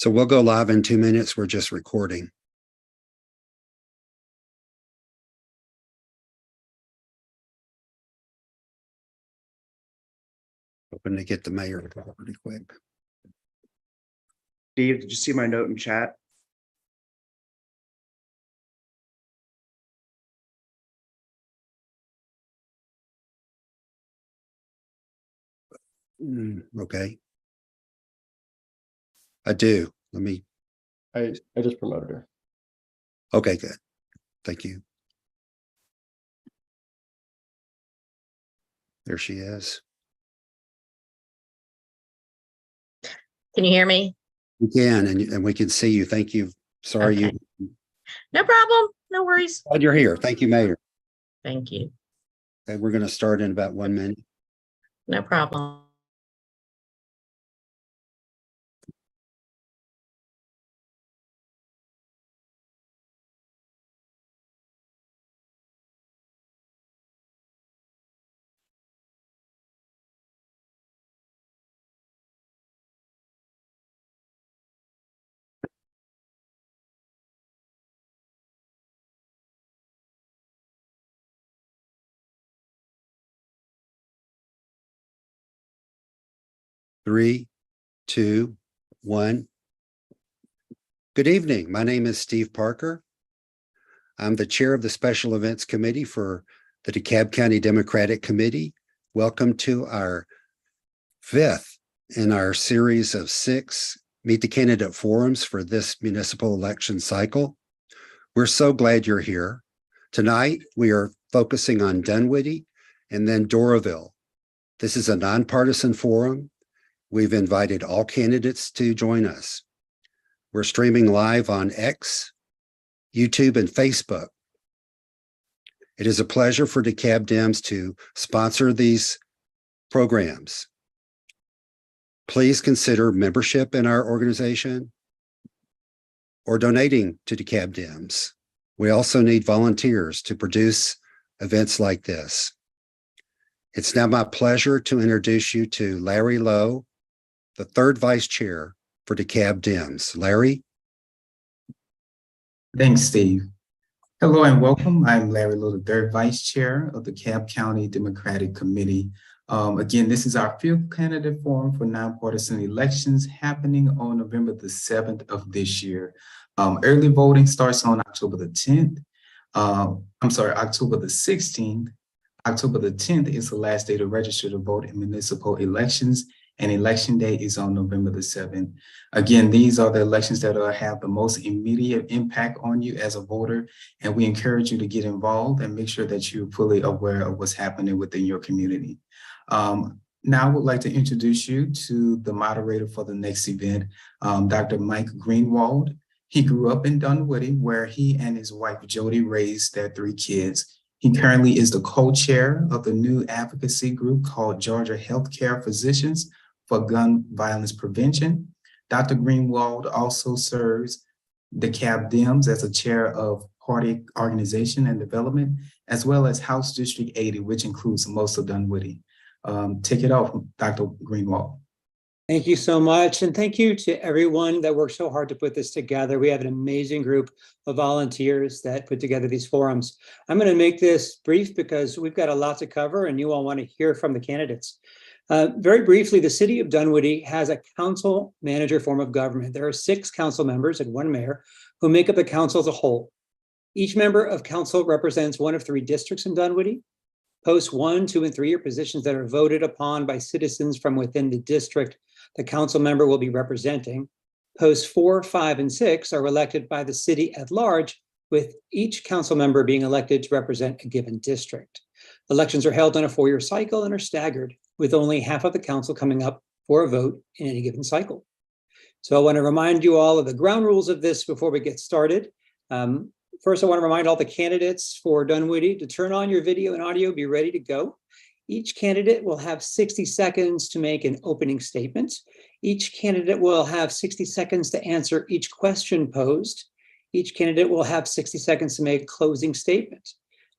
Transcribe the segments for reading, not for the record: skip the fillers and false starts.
So we'll go live in 2 minutes. We're just recording. Hoping to get the mayor pretty quick. Steve, did you see my note in chat? Okay. I do. Let me. I just promoted her. Okay, good. Thank you. There she is. Can you hear me? We can, and we can see you. Thank you. Sorry, Okay. No problem. No worries. Glad you're here. Thank you, Mayor. Thank you. Okay, we're going to start in about 1 minute. No problem. Three, two, one. Good evening. My name is Steve Parker. I'm the chair of the Special Events Committee for the DeKalb County Democratic Committee. Welcome to our 5th in our series of 6 Meet the Candidate forums for this municipal election cycle. We're so glad you're here. Tonight, we are focusing on Dunwoody and then Doraville. This is a nonpartisan forum. We've invited all candidates to join us. We're streaming live on X, YouTube, and Facebook. It is a pleasure for DeKalb Dems to sponsor these programs. Please consider membership in our organization or donating to DeKalb Dems. We also need volunteers to produce events like this. It's now my pleasure to introduce you to Larry Lowe, the 3rd Vice Chair for DeKalb Dems. Larry? Thanks, Steve. Hello and welcome. I'm Larry Lowe, the 3rd Vice Chair of the DeKalb County Democratic Committee. Again, this is our 5th candidate forum for nonpartisan elections happening on November the 7th of this year. Early voting starts on October the 10th. October the 16th. October the 10th is the last day to register to vote in municipal elections, and election day is on November the 7th. Again, these are the elections that will have the most immediate impact on you as a voter, and we encourage you to get involved and make sure that you're fully aware of what's happening within your community. Now I would like to introduce you to the moderator for the next event, Dr. Mike Greenwald. He grew up in Dunwoody, where he and his wife, Jody, raised their 3 kids. He currently is the co-chair of the new advocacy group called Georgia Healthcare Physicians for Gun Violence Prevention. Dr. Greenwald also serves DeKalb Dems as a chair of party organization and development, as well as House District 80, which includes most of Dunwoody. Take it off, Dr. Greenwald. Thank you so much. And thank you to everyone that worked so hard to put this together. We have an amazing group of volunteers that put together these forums. I'm going to make this brief because we've got a lot to cover and you all want to hear from the candidates. Very briefly, the city of Dunwoody has a council manager form of government. There are 6 council members and 1 mayor who make up the council as a whole. Each member of council represents 1 of 3 districts in Dunwoody. Posts 1, 2, and 3 are positions that are voted upon by citizens from within the district the council member will be representing. Posts 4, 5, and 6 are elected by the city at large, with each council member being elected to represent a given district. Elections are held on a 4-year cycle and are staggered, with only half of the council coming up for a vote in any given cycle. So I want to remind you all of the ground rules of this before we get started. First, I want to remind all the candidates for Dunwoody to turn on your video and audio, be ready to go. Each candidate will have 60 seconds to make an opening statement. Each candidate will have 60 seconds to answer each question posed. Each candidate will have 60 seconds to make a closing statement.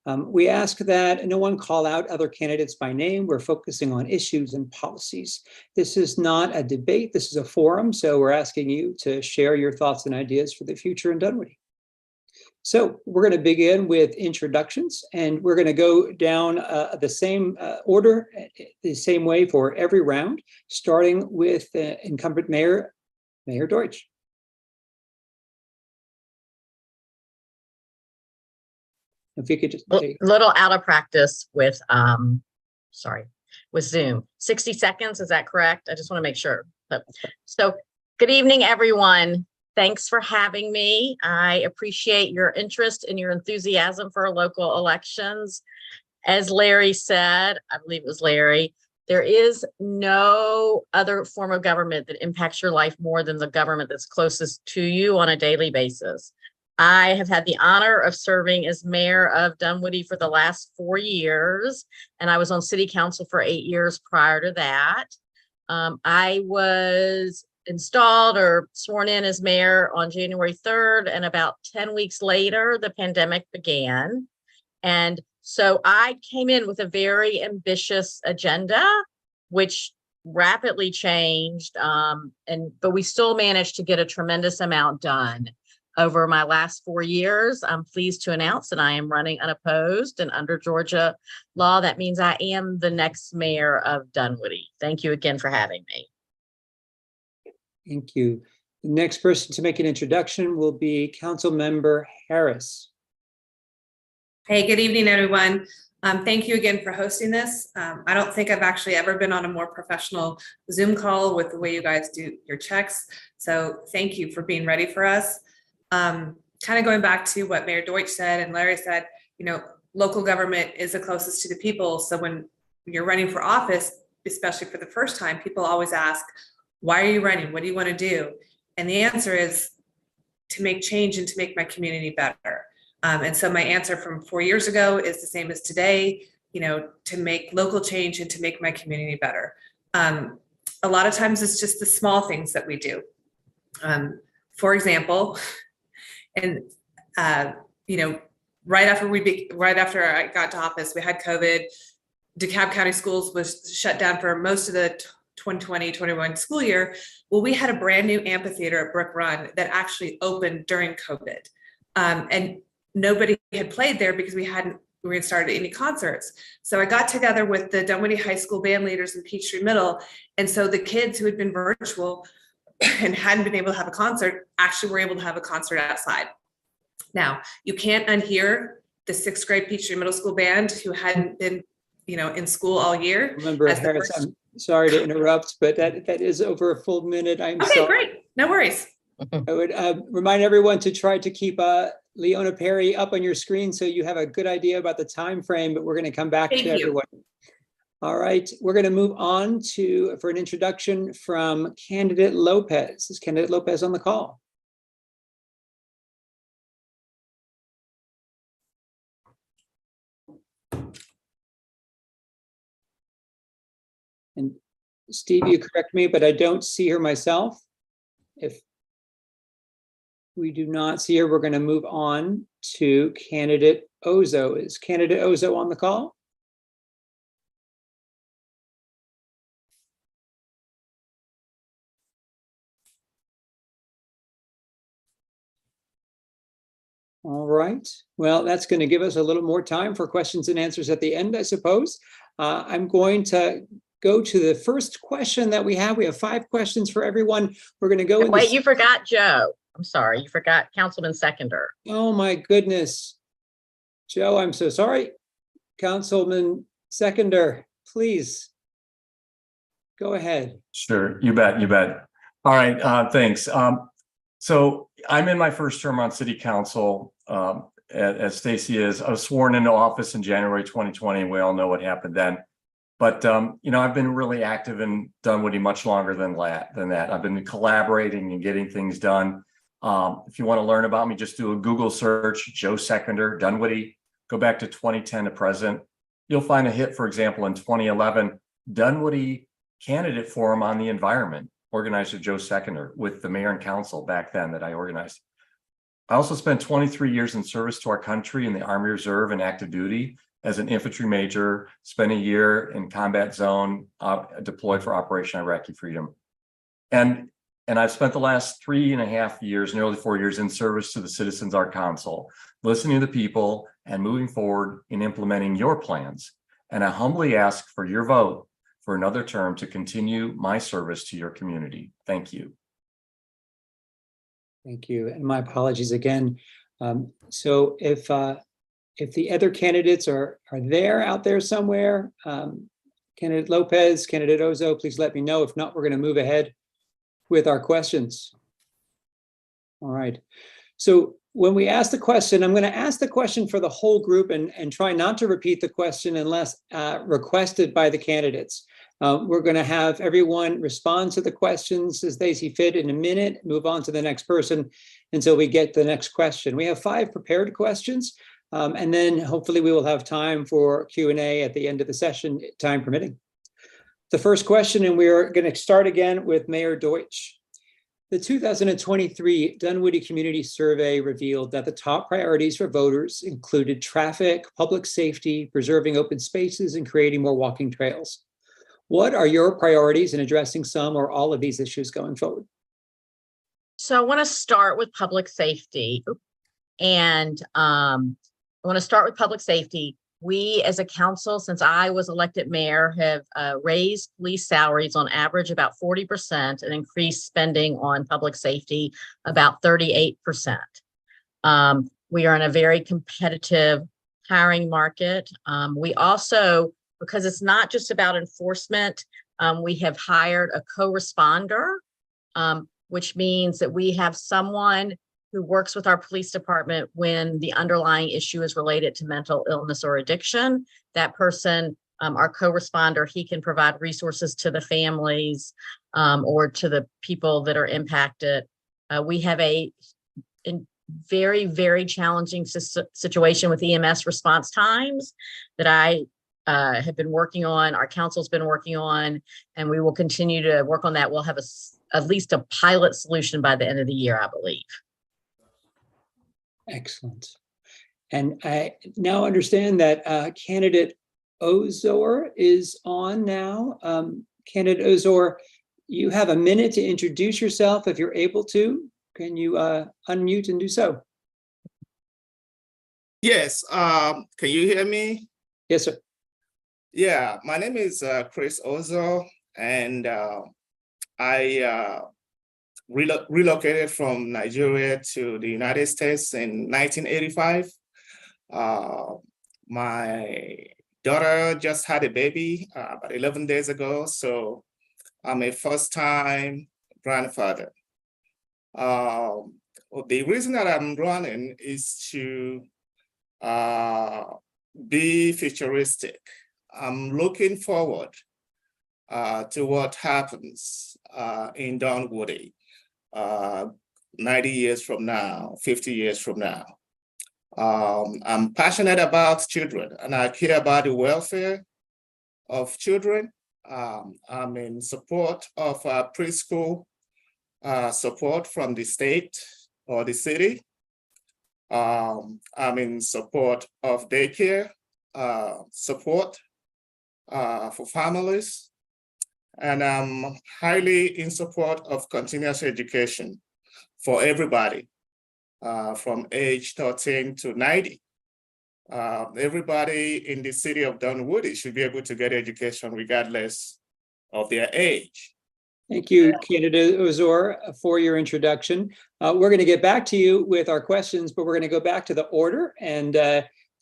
We ask that no one call out other candidates by name. We're focusing on issues and policies. This is not a debate. This is a forum. So we're asking you to share your thoughts and ideas for the future in Dunwoody. So we're going to begin with introductions, and we're going to go down the same order, the same way for every round, starting with incumbent Mayor Deutsch. If you could just Little out of practice with, with Zoom. 60 seconds, is that correct? I just want to make sure. So good evening, everyone. Thanks for having me. I appreciate your interest and your enthusiasm for local elections. As Larry said, I believe it was Larry, there is no other form of government that impacts your life more than the government that's closest to you on a daily basis. I have had the honor of serving as mayor of Dunwoody for the last 4 years, and I was on city council for 8 years prior to that. I was installed or sworn in as mayor on January 3rd, and about 10 weeks later, the pandemic began. And so I came in with a very ambitious agenda, which rapidly changed, but we still managed to get a tremendous amount done. Over my last 4 years, I'm pleased to announce that I am running unopposed, and under Georgia law, that means I am the next mayor of Dunwoody. Thank you again for having me. Thank you. The next person to make an introduction will be Councilmember Harris. Hey, good evening, everyone. Thank you again for hosting this. I don't think I've actually ever been on a more professional Zoom call with the way you guys do your checks. So thank you for being ready for us. Kind of going back to what Mayor Deutsch said and Larry said, you know, local government is the closest to the people. So when you're running for office, especially for the first time, people always ask, why are you running? What do you want to do? And the answer is to make change and to make my community better. And so my answer from 4 years ago is the same as today, you know, to make local change and to make my community better. A lot of times it's just the small things that we do. For example, and you know, right after I got to office, we had COVID. DeKalb County Schools was shut down for most of the 2020-21 school year. Well, we had a brand new amphitheater at Brook Run that actually opened during COVID, and nobody had played there because we hadn't started any concerts. So I got together with the Dunwoody High School band leaders in Peachtree Middle, and so the kids who had been virtual and hadn't been able to have a concert actually were able to have a concert outside. Now, you can't unhear the 6th grade Peachtree Middle School band who hadn't been, you know, in school all year. Remember, Harris, I'm sorry to interrupt, but that is over a full minute. I'm okay, sorry. Great, no worries. I would remind everyone to try to keep Leona Perry up on your screen so you have a good idea about the time frame, but we're going to come back to everyone. All right, we're going to move on for an introduction from Candidate Lopez. Is Candidate Lopez on the call? And Steve, you correct me, but I don't see her myself. If we do not see her, we're going to move on to Candidate Ozo. Is Candidate Ozo on the call? All right. Well, that's going to give us a little more time for questions and answers at the end, I suppose. I'm going to go to the first question that we have. We have 5 questions for everyone. We're going to go. Wait, you forgot Joe. I'm sorry. You forgot Councilman Seconder. Oh, my goodness. Joe, I'm so sorry. Councilman Seconder, please go ahead. Sure. You bet. You bet. All right. Thanks. So I'm in my first term on city council, as Stacy is. I was sworn into office in January 2020. We all know what happened then. But, you know, I've been really active in Dunwoody much longer than that. I've been collaborating and getting things done. If you want to learn about me, just do a Google search, Joe Seconder, Dunwoody, go back to 2010 to present. You'll find a hit, for example, in 2011, Dunwoody Candidate Forum on the Environment, organized with Joe Seconder with the mayor and council back then that I organized. I also spent 23 years in service to our country in the Army Reserve and active duty as an infantry major, spent a year in combat zone, deployed for Operation Iraqi Freedom. And I've spent the last 3.5 years, nearly 4 years in service to the Citizens Art Council, listening to the people and moving forward in implementing your plans. And I humbly ask for your vote for another term to continue my service to your community. Thank you. Thank you. And my apologies again. So if the other candidates are there out there somewhere, candidate Lopez, candidate Ozo, please let me know. If not, we're going to move ahead with our questions. All right. So when we ask the question, I'm going to ask the question for the whole group and try not to repeat the question unless requested by the candidates. We're going to have everyone respond to the questions as they see fit in a minute, move on to the next person until we get the next question. We have 5 prepared questions, and then hopefully we will have time for Q&A at the end of the session, time permitting. The first question, and we're going to start again with Mayor Deutsch. The 2023 Dunwoody Community Survey revealed that the top priorities for voters included traffic, public safety, preserving open spaces, and creating more walking trails. What are your priorities in addressing some or all of these issues going forward? So I want to start with public safety. And I want to start with public safety. We as a council, since I was elected mayor, have raised police salaries on average about 40% and increased spending on public safety about 38%. We are in a very competitive hiring market. We also, because it's not just about enforcement, we have hired a co-responder, which means that we have someone who works with our police department when the underlying issue is related to mental illness or addiction. That person, our co-responder, he can provide resources to the families or to the people that are impacted. We have a very, very challenging situation with EMS response times that I have been working on, our council's been working on, and we will continue to work on that. We'll have at least a pilot solution by the end of the year, I believe. Excellent. And I now understand that candidate Ozor is on now. Candidate Ozor, you have a minute to introduce yourself if you're able to. Can you unmute and do so? Yes. Can you hear me? Yes, sir. Yeah, my name is Chris Ozo, and I relocated from Nigeria to the United States in 1985. My daughter just had a baby about 11 days ago, so I'm a first-time grandfather. The reason that I'm running is to be futuristic. I'm looking forward to what happens in Dunwoody 90 years from now, 50 years from now. I'm passionate about children and I care about the welfare of children. I'm in support of preschool support from the state or the city. I'm in support of daycare support for families. And I'm highly in support of continuous education for everybody from age 13 to 90. Everybody in the city of Dunwoody should be able to get education regardless of their age. Thank you, candidate Ozor, for your introduction. We're going to get back to you with our questions, but we're going to go back to the order, and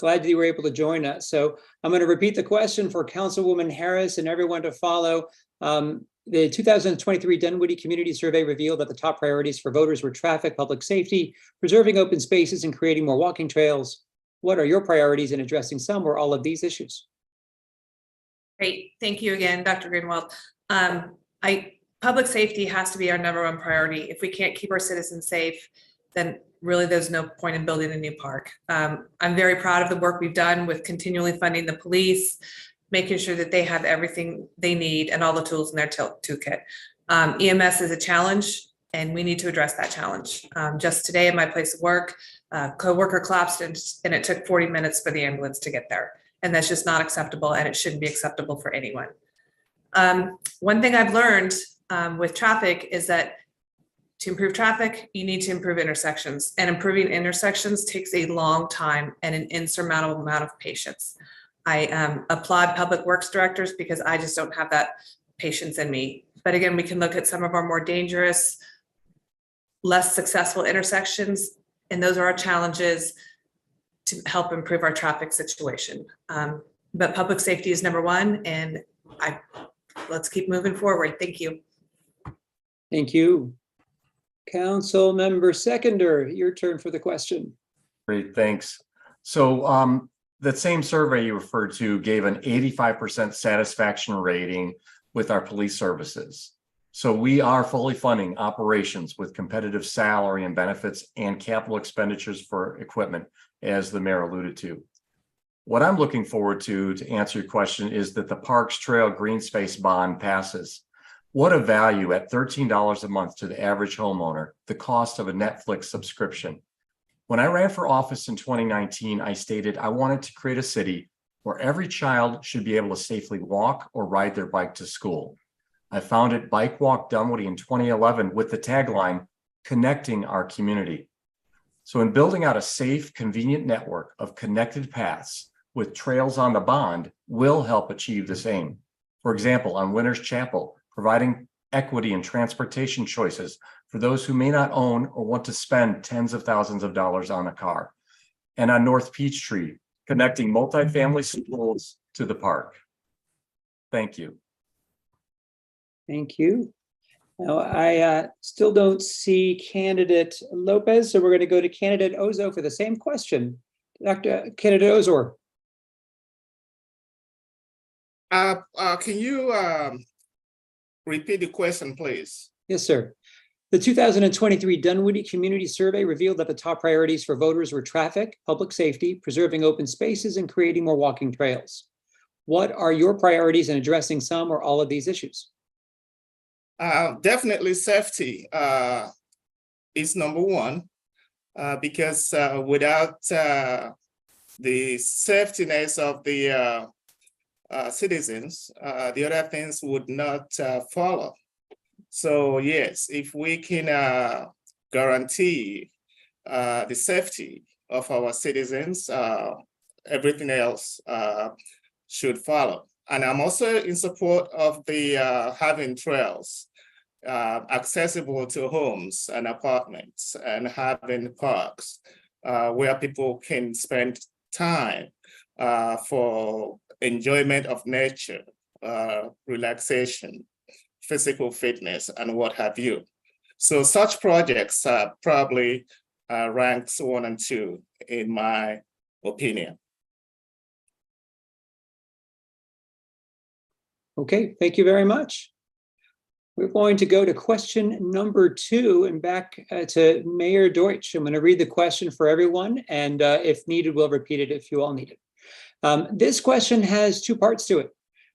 glad that you were able to join us. So I'm going to repeat the question for Councilwoman Harris and everyone to follow. The 2023 Dunwoody Community Survey revealed that the top priorities for voters were traffic, public safety, preserving open spaces, and creating more walking trails. What are your priorities in addressing some or all of these issues? Great. Thank you again, Dr. Greenwald. Public safety has to be our #1 priority. If we can't keep our citizens safe, then really there's no point in building a new park. I'm very proud of the work we've done with continually funding the police, making sure that they have everything they need and all the tools in their toolkit. EMS is a challenge. And we need to address that challenge. Just today at my place of work, a coworker collapsed and it took 40 minutes for the ambulance to get there. And that's just not acceptable, and it shouldn't be acceptable for anyone. One thing I've learned with traffic is that to improve traffic, you need to improve intersections, and improving intersections takes a long time and an insurmountable amount of patience. I applaud public works directors because I just don't have that patience in me. But again, we can look at some of our more dangerous, less successful intersections, and those are our challenges to help improve our traffic situation. But public safety is number one, and let's keep moving forward. Thank you. Thank you. Council Member Seconder, your turn for the question. Great, thanks. So that same survey you referred to gave an 85% satisfaction rating with our police services. So we are fully funding operations with competitive salary and benefits and capital expenditures for equipment, as the mayor alluded to. What I'm looking forward to answer your question is that the Parks Trail Green Space Bond passes. What a value at $13 a month to the average homeowner, the cost of a Netflix subscription. When I ran for office in 2019, I stated I wanted to create a city where every child should be able to safely walk or ride their bike to school. I founded Bike Walk Dunwoody in 2011 with the tagline, connecting our community. So in building out a safe, convenient network of connected paths with trails on the bond will help achieve this aim. For example, on Winters Chapel, providing equity and transportation choices for those who may not own or want to spend tens of thousands of dollars on a car. And on North Peachtree, connecting multifamily schools to the park. Thank you. Thank you. Now, I still don't see candidate Lopez, so we're going to go to candidate Ozo for the same question. Dr. Candidate Ozor. Can you repeat the question, please? Yes, sir. The 2023 Dunwoody Community Survey revealed that the top priorities for voters were traffic, public safety, preserving open spaces, and creating more walking trails. What are your priorities in addressing some or all of these issues? Definitely safety is number one, because without the safetiness of the citizens, the other things would not follow. So yes, if we can guarantee the safety of our citizens, everything else should follow. And I'm also in support of the having trails accessible to homes and apartments, and having parks where people can spend time for enjoyment of nature, relaxation, physical fitness, and what have you. So such projects probably ranks 1 and 2 in my opinion. Okay, thank you very much. We're going to go to question number 2 and back to Mayor Deutsch. I'm going to read the question for everyone, and if needed, we'll repeat it if you all need it. This question has 2 parts to it.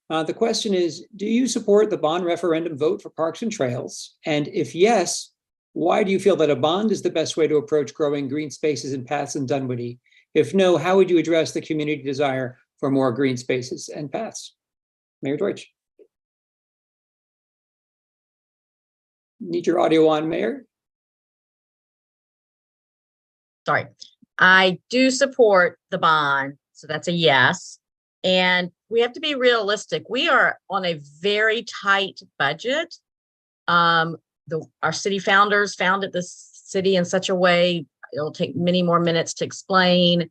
The question is, do you support the bond referendum vote for parks and trails? And if yes, why do you feel that a bond is the best way to approach growing green spaces and paths in Dunwoody? If no, how would you address the community desire for more green spaces and paths? Mayor Deutsch. Need your audio on, Mayor. Sorry. I do support the bond, so that's a yes. And we have to be realistic. We are on a very tight budget. Our city founders founded this city in such a way, it'll take many more minutes to explain,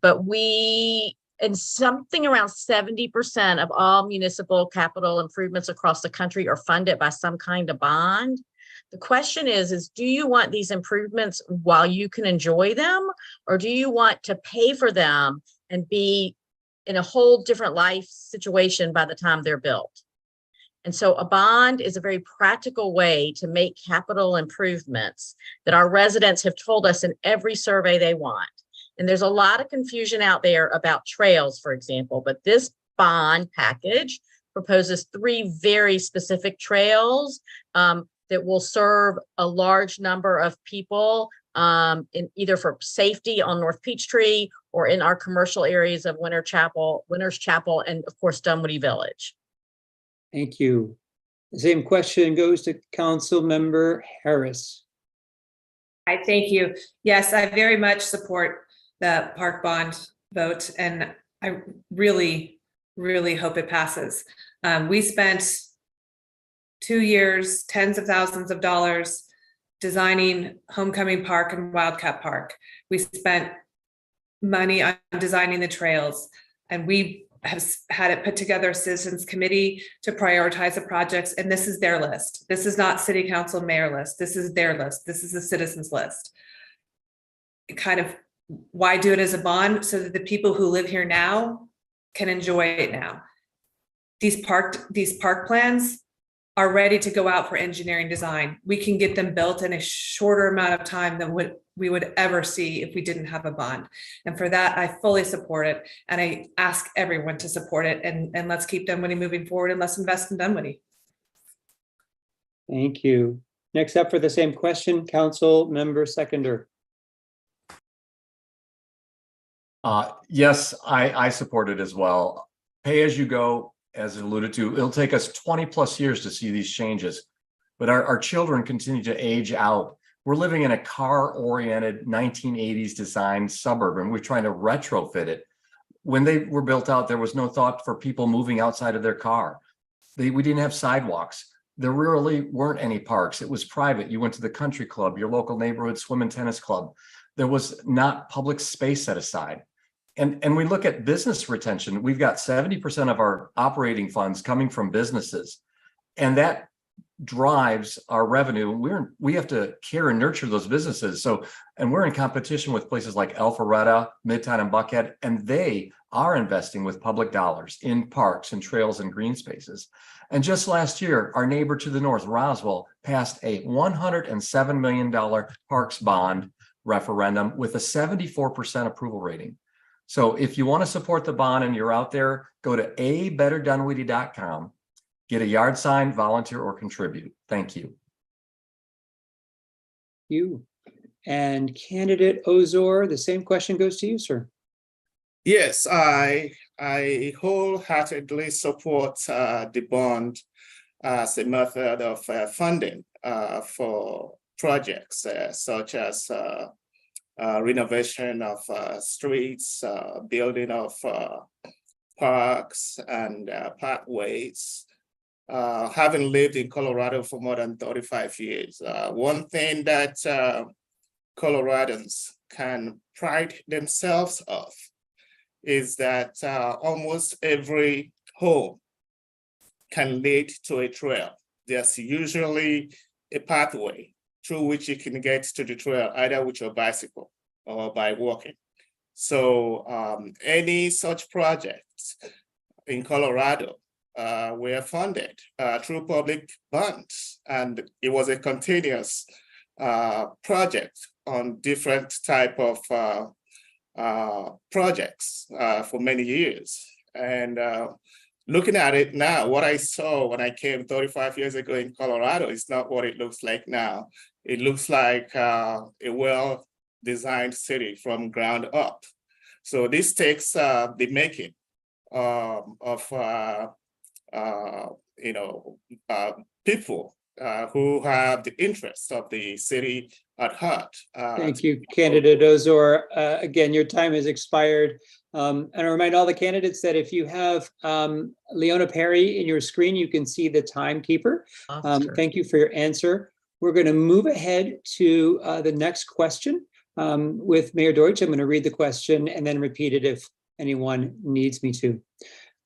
but and something around 70% of all municipal capital improvements across the country are funded by some kind of bond. The question is do you want these improvements while you can enjoy them, or do you want to pay for them and be in a whole different life situation by the time they're built? And so a bond is a very practical way to make capital improvements that our residents have told us in every survey they want. And there's a lot of confusion out there about trails, for example, but this bond package proposes 3 very specific trails that that will serve a large number of people in either for safety on North Peachtree or in our commercial areas of Winners Chapel, and of course Dunwoody Village. Thank you. The same question goes to Council Member Harris. I thank you. Yes, I very much support the park bond vote, and I really, really hope it passes. We spent 2 years, tens of thousands of dollars designing Homecoming Park and Wildcat Park. We spent money on designing the trails, and we have had it put together a citizens committee to prioritize the projects, and this is their list. This is not city council mayor list. This is their list. This is the citizens list. Kind of why do it as a bond? So that the people who live here now can enjoy it now. These park plans are ready to go out for engineering design. We can get them built in a shorter amount of time than what we would ever see if we didn't have a bond. And for that, I fully support it. And I ask everyone to support it, and let's keep Dunwoody moving forward, and let's invest in Dunwoody. Thank you. Next up for the same question, Council Member Seconder. Yes, I support it as well. Pay as you go, as alluded to, it'll take us 20+ years to see these changes, but our children continue to age out. We're living in a car-oriented 1980s design suburb, and we're trying to retrofit it. When they were built out, there was no thought for people moving outside of their car. We didn't have sidewalks. There really weren't any parks. It was private. You went to the country club, your local neighborhood swim and tennis club. There was not public space set aside. And we look at business retention. We've got 70% of our operating funds coming from businesses, and that drives our revenue. We have to care and nurture those businesses. So, and we're in competition with places like Alpharetta, Midtown, and Buckhead, and they are investing with public dollars in parks and trails and green spaces. And just last year, our neighbor to the north, Roswell, passed a $107 million parks bond referendum with a 74% approval rating. So if you want to support the bond and you're out there, go to abetterdunwoody.com, get a yard sign, volunteer, or contribute. Thank you. You. And candidate Ozor, the same question goes to you, sir. Yes, I wholeheartedly support the bond as a method of funding for projects such as renovation of streets, building of parks and parkways. Having lived in Colorado for more than 35 years, one thing that Coloradans can pride themselves of is that almost every home can lead to a trail. There's usually a pathway through which you can get to the trail, either with your bicycle or by walking. So any such projects in Colorado were funded through public bonds, and it was a continuous project on different type of projects for many years. And looking at it now, what I saw when I came 35 years ago in Colorado is not what it looks like now. It looks like a well-designed city from ground up. So this takes the making of people who have the interests of the city at heart. Thank you, candidate Ozor. Again, your time has expired. And I remind all the candidates that if you have Leona Perry in your screen, you can see the timekeeper. Thank you for your answer. We're going to move ahead to the next question with Mayor Deutsch. I'm going to read the question and then repeat it if anyone needs me to.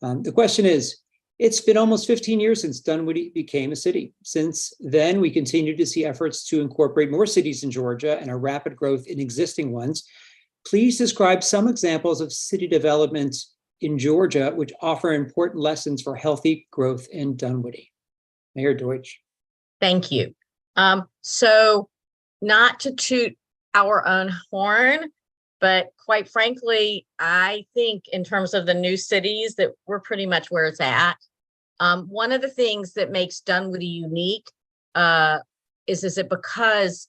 The question is, it's been almost 15 years since Dunwoody became a city. Since then, we continue to see efforts to incorporate more cities in Georgia and a rapid growth in existing ones. Please describe some examples of city development in Georgia which offer important lessons for healthy growth in Dunwoody. Mayor Deutsch. Thank you. So not to toot our own horn, but quite frankly, I think in terms of the new cities that we're pretty much where it's at. One of the things that makes Dunwoody unique is it because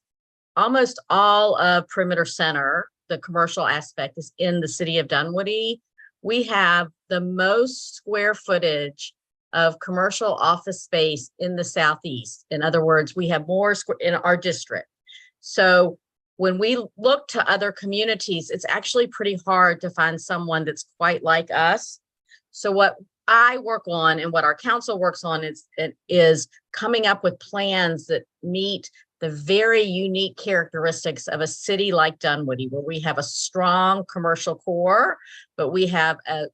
almost all of Perimeter Center, the commercial aspect, is in the city of Dunwoody. We have the most square footage of commercial office space in the Southeast. In other words, we have more in our district. So when we look to other communities, it's actually pretty hard to find someone that's quite like us. So what I work on and what our council works on is coming up with plans that meet the very unique characteristics of a city like Dunwoody, where we have a strong commercial core, but we have an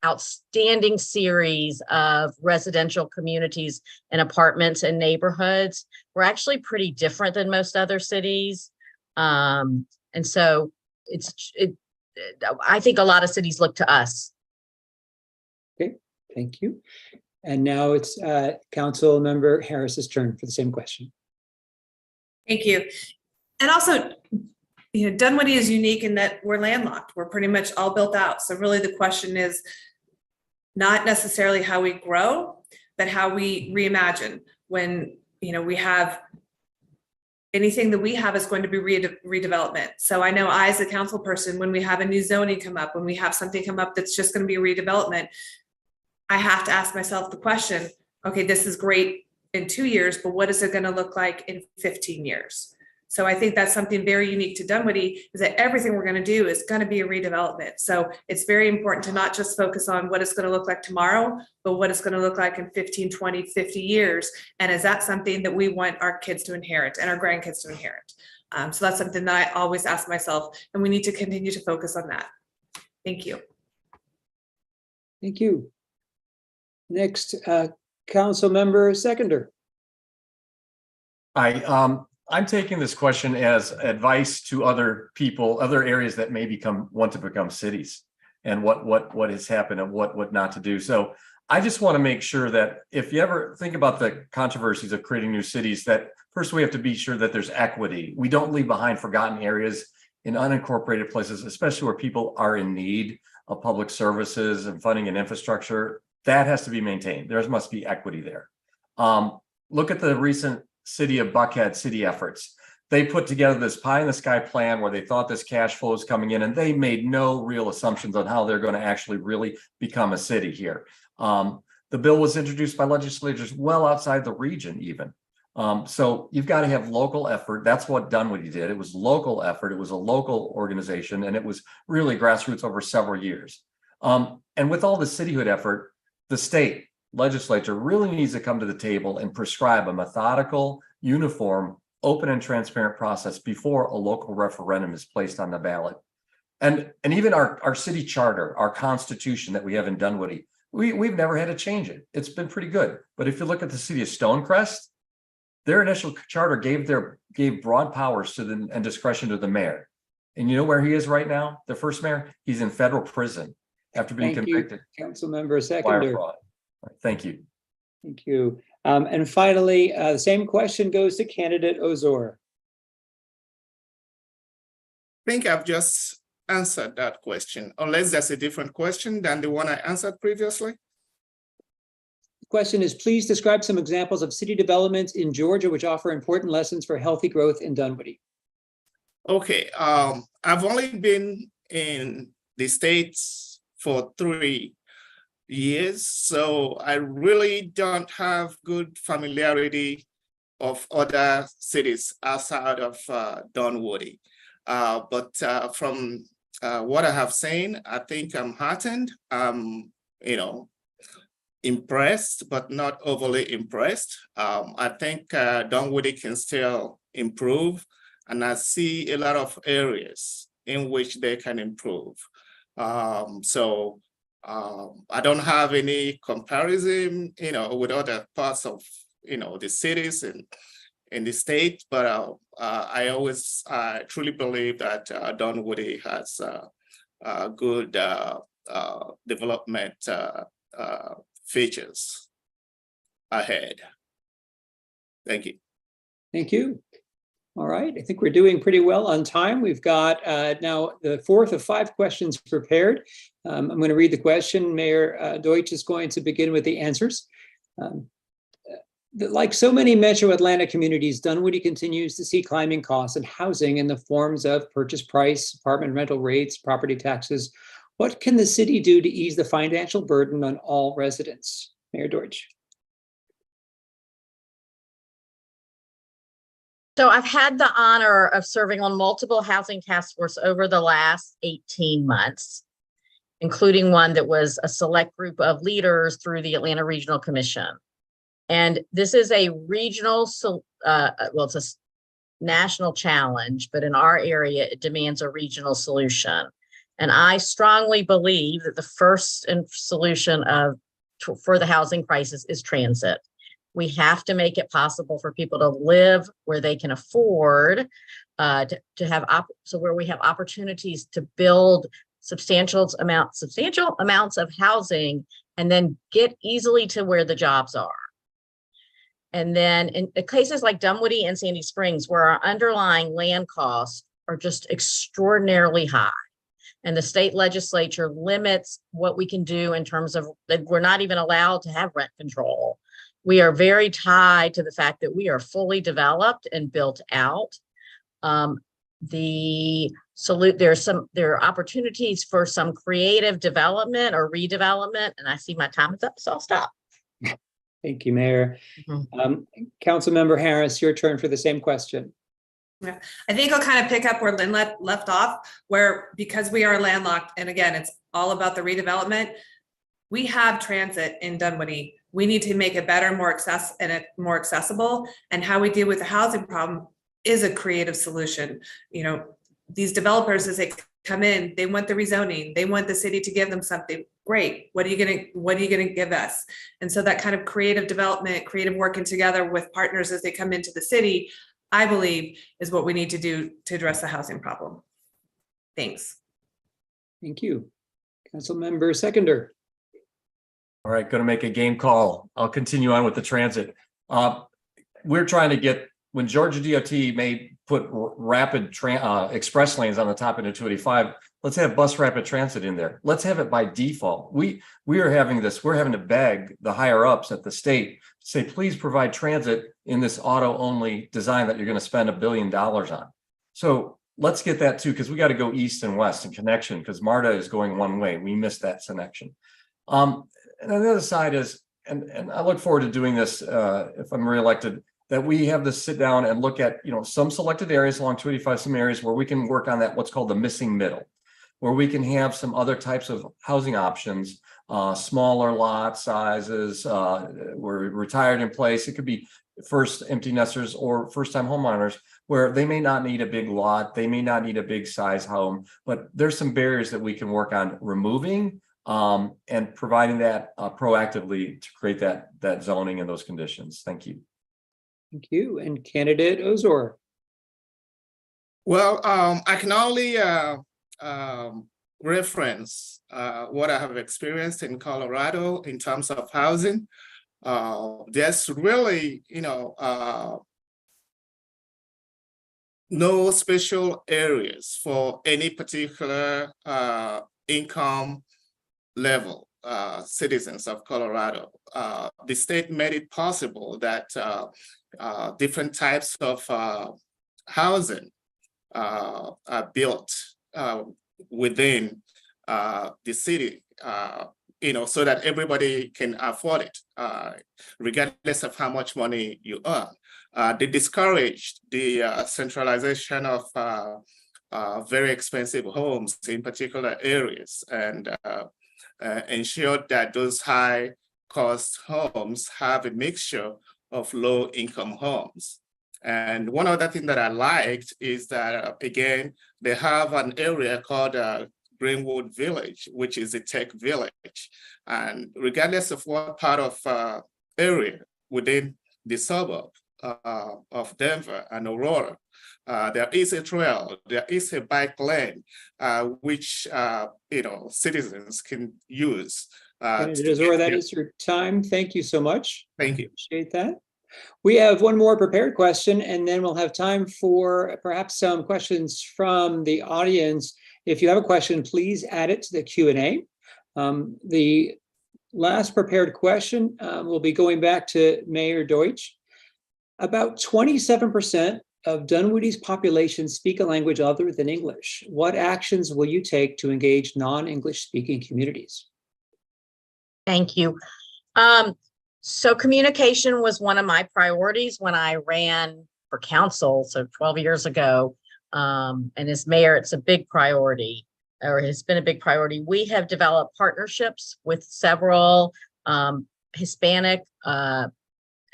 outstanding series of residential communities and apartments and neighborhoods. We're actually pretty different than most other cities. And so I think a lot of cities look to us. Okay, thank you. And now it's Council Member Harris's turn for the same question. Thank you. And also, you know, Dunwoody is unique in that we're landlocked. We're pretty much all built out. So really the question is not necessarily how we grow, but how we reimagine. When, you know, we have anything that we have is going to be redevelopment. So I know I, as a council person, when we have a new zoning come up, when we have something come up that's just going to be a redevelopment, I have to ask myself the question, okay, this is great in 2 years, but what is it going to look like in 15 years? So I think that's something very unique to Dunwoody, is that everything we're going to do is going to be a redevelopment. So it's very important to not just focus on what it's going to look like tomorrow, but what it's going to look like in 15, 20, 50 years. And is that something that we want our kids to inherit and our grandkids to inherit? So that's something that I always ask myself, and we need to continue to focus on that. Thank you. Thank you. Next, Council Member Seconder. I'm taking this question as advice to other people, other areas that may want to become cities, and what has happened and what not to do. So I just want to make sure that if you ever think about the controversies of creating new cities, that first we have to be sure that there's equity. We don't leave behind forgotten areas in unincorporated places, especially where people are in need of public services and funding and infrastructure. That has to be maintained. There must be equity there. Look at the recent City of Buckhead city efforts. They put together this pie in the sky plan where they thought this cash flow is coming in, and they made no real assumptions on how they're going to actually really become a city here. The bill was introduced by legislators well outside the region even. So you've got to have local effort. That's what Dunwoody did. It was local effort. It was a local organization, and it was really grassroots over several years. And with all the cityhood effort, the state legislature really needs to come to the table and prescribe a methodical, uniform, open and transparent process before a local referendum is placed on the ballot. And even our city charter, our constitution that we have in Dunwoody, we've never had to change it. It's been pretty good. But if you look at the city of Stonecrest, their initial charter gave broad powers to and discretion to the mayor. And you know where he is right now? The first mayor? He's in federal prison after being convicted. Council Member Seconder. Thank you. Thank you. And finally, the same question goes to candidate Ozor. I think I've just answered that question, unless there's a different question than the one I answered previously. The question is, please describe some examples of city developments in Georgia which offer important lessons for healthy growth in Dunwoody. Okay, I've only been in the States for 3 years, so I really don't have good familiarity of other cities outside of Dunwoody. But from what I have seen, I think I'm heartened. Impressed, but not overly impressed. I think Dunwoody can still improve, and I see a lot of areas in which they can improve. I don't have any comparison, with other parts of, the cities in the state, but I truly believe that Dunwoody has good development features ahead. Thank you. Thank you. All right, I think we're doing pretty well on time. We've got now the fourth of 5 questions prepared. I'm going to read the question. Mayor Deutsch is going to begin with the answers. Like so many metro Atlanta communities, Dunwoody continues to see climbing costs and housing in the forms of purchase price, apartment rental rates, property taxes. What can the city do to ease the financial burden on all residents? Mayor Deutsch. So I've had the honor of serving on multiple housing task force over the last 18 months, including one that was a select group of leaders through the Atlanta Regional Commission. And this is a regional, well, it's a national challenge, but in our area, it demands a regional solution. And I strongly believe that the first solution for the housing crisis is transit. We have to make it possible for people to live where they can afford to have where we have opportunities to build substantial amounts of housing and then get easily to where the jobs are. And then in cases like Dunwoody and Sandy Springs, where our underlying land costs are just extraordinarily high, and the state legislature limits what we can do in terms of that we're not even allowed to have rent control. We are very tied to the fact that we are fully developed and built out. There are opportunities for some creative development or redevelopment, and I see my time is up, so I'll stop. Thank you, Mayor. Councilmember Harris, your turn for the same question. Yeah, I think I'll kind of pick up where Lynn left off, where because we are landlocked, and again, it's all about the redevelopment. We have transit in Dunwoody. We need to make it better, more accessible, and how we deal with the housing problem is a creative solution. You know, these developers, as they come in, they want the rezoning, they want the city to give them something. Great. What are you gonna give us? And so that kind of creative development, creative working together with partners as they come into the city, I believe is what we need to do to address the housing problem. Thanks. Thank you. Councilmember Seconder. All right, going to make a game call. I'll continue on with the transit. We're trying to get, when Georgia DOT may put rapid express lanes on the top into 285, let's have bus rapid transit in there. Let's have it by default. We are having this, we're having to beg the higher ups at the state to say, please provide transit in this auto only design that you're going to spend $1 billion on. So let's get that too, because we got to go east and west in connection, because MARTA is going one way. We missed that connection. And on the other side is, and I look forward to doing this if I'm reelected, that we have this sit down and look at, some selected areas along 285, some areas where we can work on that, what's called the missing middle, where we can have some other types of housing options, smaller lot sizes, we're retired in place. It could be first empty nesters or first time homeowners where they may not need a big lot. They may not need a big size home, but there's some barriers that we can work on removing and providing that proactively to create that zoning and those conditions. Thank you. Thank you. And candidate Ozor. Well, I can only reference what I have experienced in Colorado in terms of housing. There's really, no special areas for any particular income level citizens of Colorado. The state made it possible that different types of housing are built within the city, so that everybody can afford it, regardless of how much money you earn. They discouraged the centralization of very expensive homes in particular areas, and ensured that those high cost homes have a mixture of low income homes. And one other thing that I liked is that, again, they have an area called Greenwood Village, which is a tech village. And regardless of what part of area within the suburb of Denver and Aurora, there is a trail, there is a bike lane, which citizens can use. Ozor, that is your time. Thank you so much. Thank you. Appreciate that. We have one more prepared question, and then we'll have time for perhaps some questions from the audience. If you have a question, please add it to the Q&A. The Last prepared question, will be going back to Mayor Deutsch. About 27% of Dunwoody's population speak a language other than English. What actions will you take to engage non-English speaking communities? Thank you. So communication was one of my priorities when I ran for council, so 12 years ago. And as mayor, it's a big priority, or has been a big priority. We have developed partnerships with several Hispanic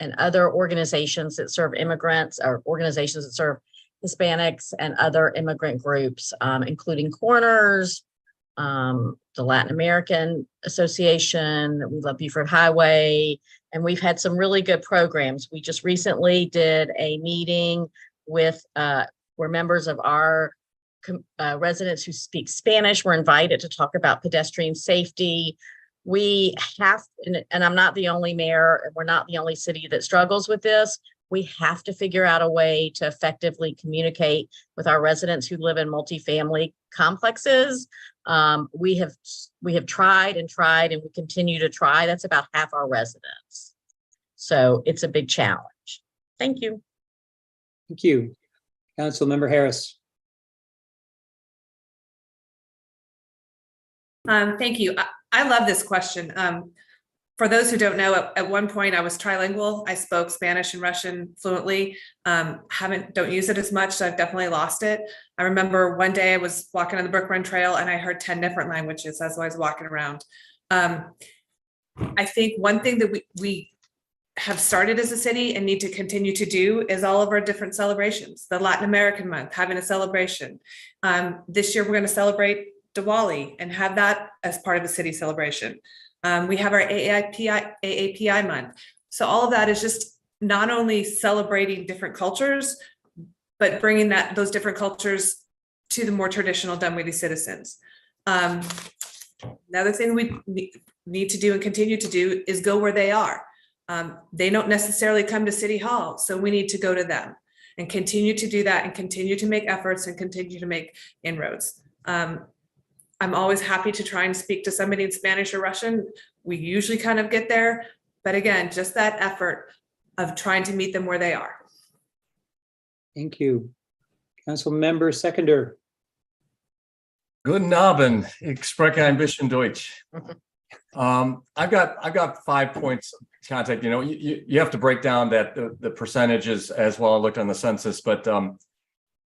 and other organizations that serve immigrants, or organizations that serve Hispanics and other immigrant groups, including Corners, the Latin American Association, We Love Buford Highway, and we've had some really good programs. We just recently did a meeting with where members of our residents who speak Spanish were invited to talk about pedestrian safety. We have, and I'm not the only mayor, and we're not the only city that struggles with this. We have to figure out a way to effectively communicate with our residents who live in multifamily complexes. We have tried and tried, and we continue to try. That's about half our residents. So it's a big challenge. Thank you. Thank you. Councilmember Harris. Thank you. I love this question. For those who don't know, at one point I was trilingual. I spoke Spanish and Russian fluently. Don't use it as much, so I've definitely lost it. I remember one day I was walking on the Brook Run Trail and I heard 10 different languages as I was walking around. I think one thing that we have started as a city and need to continue to do is all of our different celebrations. The Latin American month, having a celebration. This year we're going to celebrate Diwali and have that as part of the city celebration. We have our AAPI month. So all of that is just not only celebrating different cultures, but bringing those different cultures to the more traditional Dunwoody citizens. Another thing we need to do and continue to do is go where they are. They don't necessarily come to City Hall, so we need to go to them and continue to do that and continue to make efforts and continue to make inroads. I'm always happy to try and speak to somebody in Spanish or Russian. We usually kind of get there, but again, just that effort of trying to meet them where they are. Thank you. Councilmember Seconder. Guten Abend, ich spreche ein bisschen Deutsch. I've got 5 points of contact. You know, you have to break down that the percentages as well. I looked on the census, but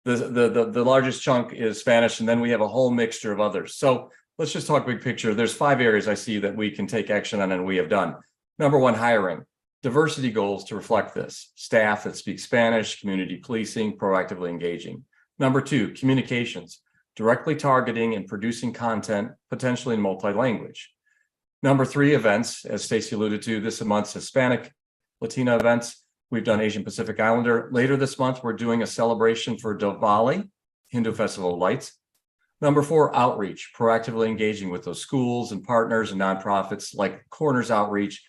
the largest chunk is Spanish, and then we have a whole mixture of others. So let's just talk big picture. There's 5 areas I see that we can take action on, and we have done. Number 1, hiring. Diversity goals to reflect this. Staff that speak Spanish, community policing, proactively engaging. Number 2, communications. Directly targeting and producing content, potentially in multi-language. Number 3, events. As Stacey alluded to, this month's Hispanic, Latina events. We've done Asian Pacific Islander. Later this month, we're doing a celebration for Doraville, Hindu Festival of Lights. Number 4, outreach, proactively engaging with those schools and partners and nonprofits like Corners Outreach,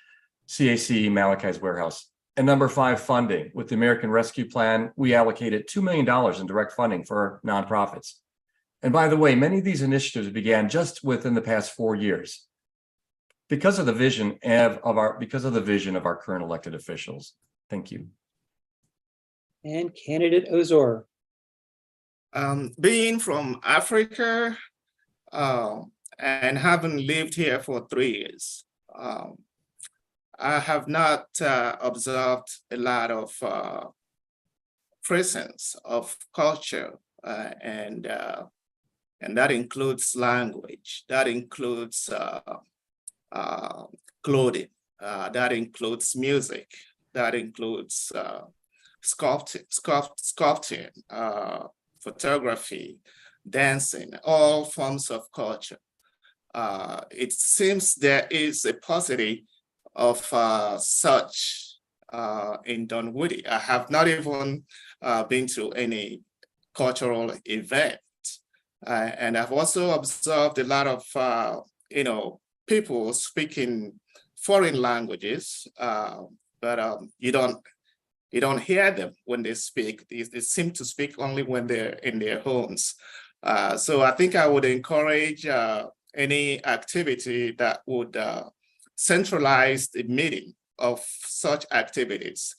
CAC, Malachi's Warehouse. And number 5, funding. With the American Rescue Plan, we allocated $2 million in direct funding for nonprofits. And by the way, many of these initiatives began just within the past 4 years because of the vision of our current elected officials. Thank you. And candidate Ozor. Being from Africa and having lived here for 3 years, I have not observed a lot of presence of culture, and that includes language, that includes clothing, that includes music, that includes sculpting, photography, dancing, all forms of culture. It seems there is a paucity of such in Dunwoody. I have not even been to any cultural event. And I've also observed a lot of, people speaking foreign languages, but you don't hear them when they speak. They seem to speak only when they're in their homes. So I think I would encourage any activity that would centralize the meeting of such activities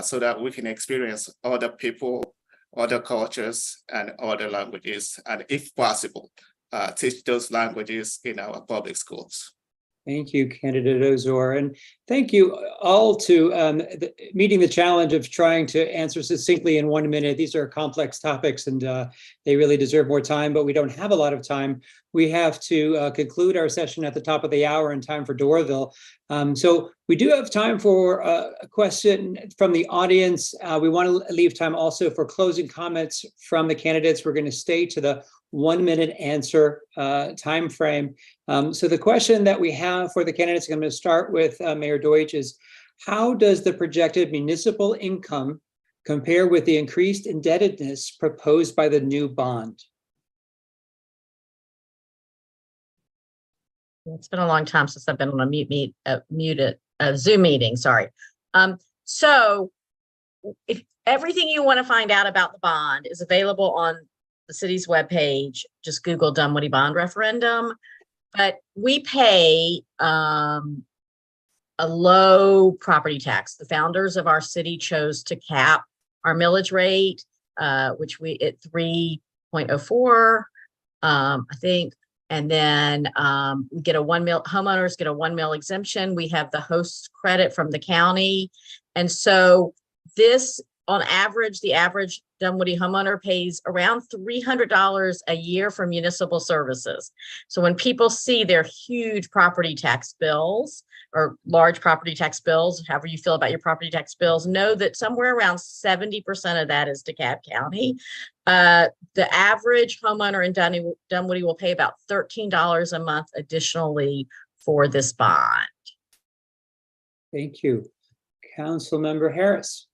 so that we can experience other people, other cultures, and other languages, and if possible, teach those languages in our public schools. Thank you, Candidate Ozor. And thank you all to meeting the challenge of trying to answer succinctly in 1 minute. These are complex topics and they really deserve more time, but we don't have a lot of time. We have to conclude our session at the top of the hour in time for Doraville. So we do have time for a question from the audience. We want to leave time also for closing comments from the candidates. We're going to stay to the 1 minute answer time frame. So the question that we have for the candidates, I'm going to start with Mayor Deutsch, is how does the projected municipal income compare with the increased indebtedness proposed by the new bond? It's been a long time since I've been on a Zoom meeting, sorry. So if everything you want to find out about the bond is available on the city's webpage, just Google Dunwoody bond referendum. But we pay a low property tax. The founders of our city chose to cap our millage rate, which we at 3.04, I think. And then we get homeowners get a 1 mil exemption. We have the host credit from the county. And so this, on average, the average Dunwoody homeowner pays around $300 a year for municipal services. So when people see their huge property tax bills or large property tax bills, however you feel about your property tax bills, know that somewhere around 70% of that is DeKalb County. The average homeowner in Dunwoody will pay about $13 a month additionally for this bond. Thank you. Councilmember Harris.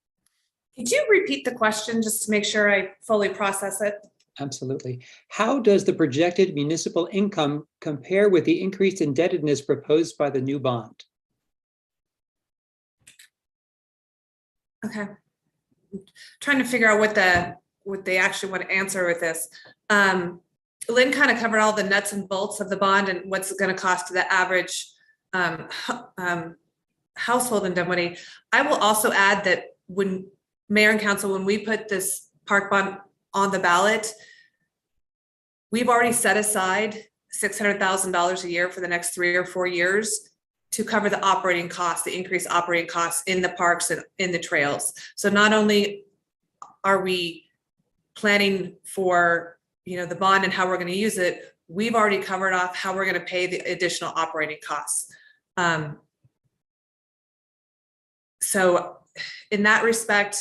Could you repeat the question just to make sure I fully process it? Absolutely. How does the projected municipal income compare with the increased indebtedness proposed by the new bond? Okay. I'm trying to figure out what they actually want to answer with this. Lynn kind of covered all the nuts and bolts of the bond and what's it going to cost to the average household in Dunwoody. I will also add that when Mayor and Council, when we put this park bond on the ballot, we've already set aside $600,000 a year for the next 3 or 4 years to cover the operating costs, the increased operating costs in the parks and in the trails. So not only are we planning for, the bond and how we're going to use it, we've already covered off how we're going to pay the additional operating costs. So in that respect,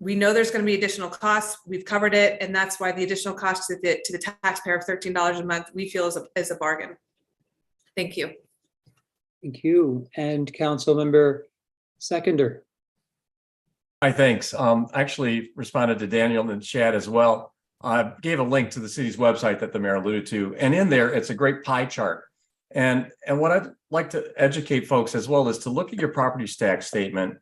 we know there's going to be additional costs. We've covered it, and that's why the additional cost to the taxpayer of $13 a month we feel is a bargain. Thank you. Thank you. And Councilmember Seconder. Hi, thanks. Actually responded to Daniel in the chat as well. I gave a link to the city's website that the mayor alluded to, and in there it's a great pie chart. And what I'd like to educate folks as well is to look at your property tax statement.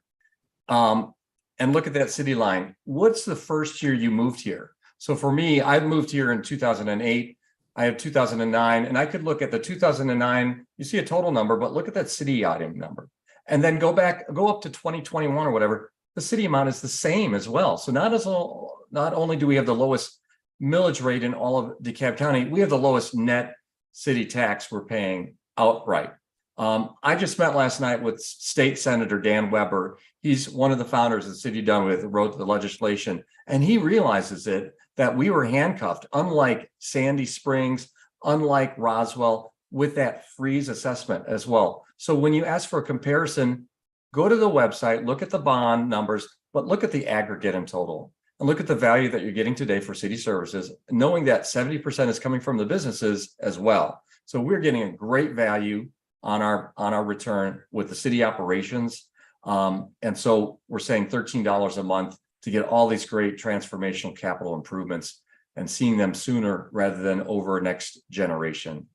And look at that city line. What's the first year you moved here? So for me, I moved here in 2008. I have 2009, and I could look at the 2009, you see a total number, but look at that city item number. And then go up to 2021 or whatever, the city amount is the same as well. So not only do we have the lowest millage rate in all of DeKalb County, we have the lowest net city tax we're paying outright. I just met last night with State Senator Dan Weber. He's one of the founders of the city of Dunwoody that wrote the legislation, and he realizes that we were handcuffed, unlike Sandy Springs, unlike Roswell, with that freeze assessment as well. So when you ask for a comparison, go to the website, look at the bond numbers, but look at the aggregate in total, and look at the value that you're getting today for city services, knowing that 70% is coming from the businesses as well. So we're getting a great value on our return with the city operations. And so we're saying $13 a month to get all these great transformational capital improvements and seeing them sooner rather than over next generation.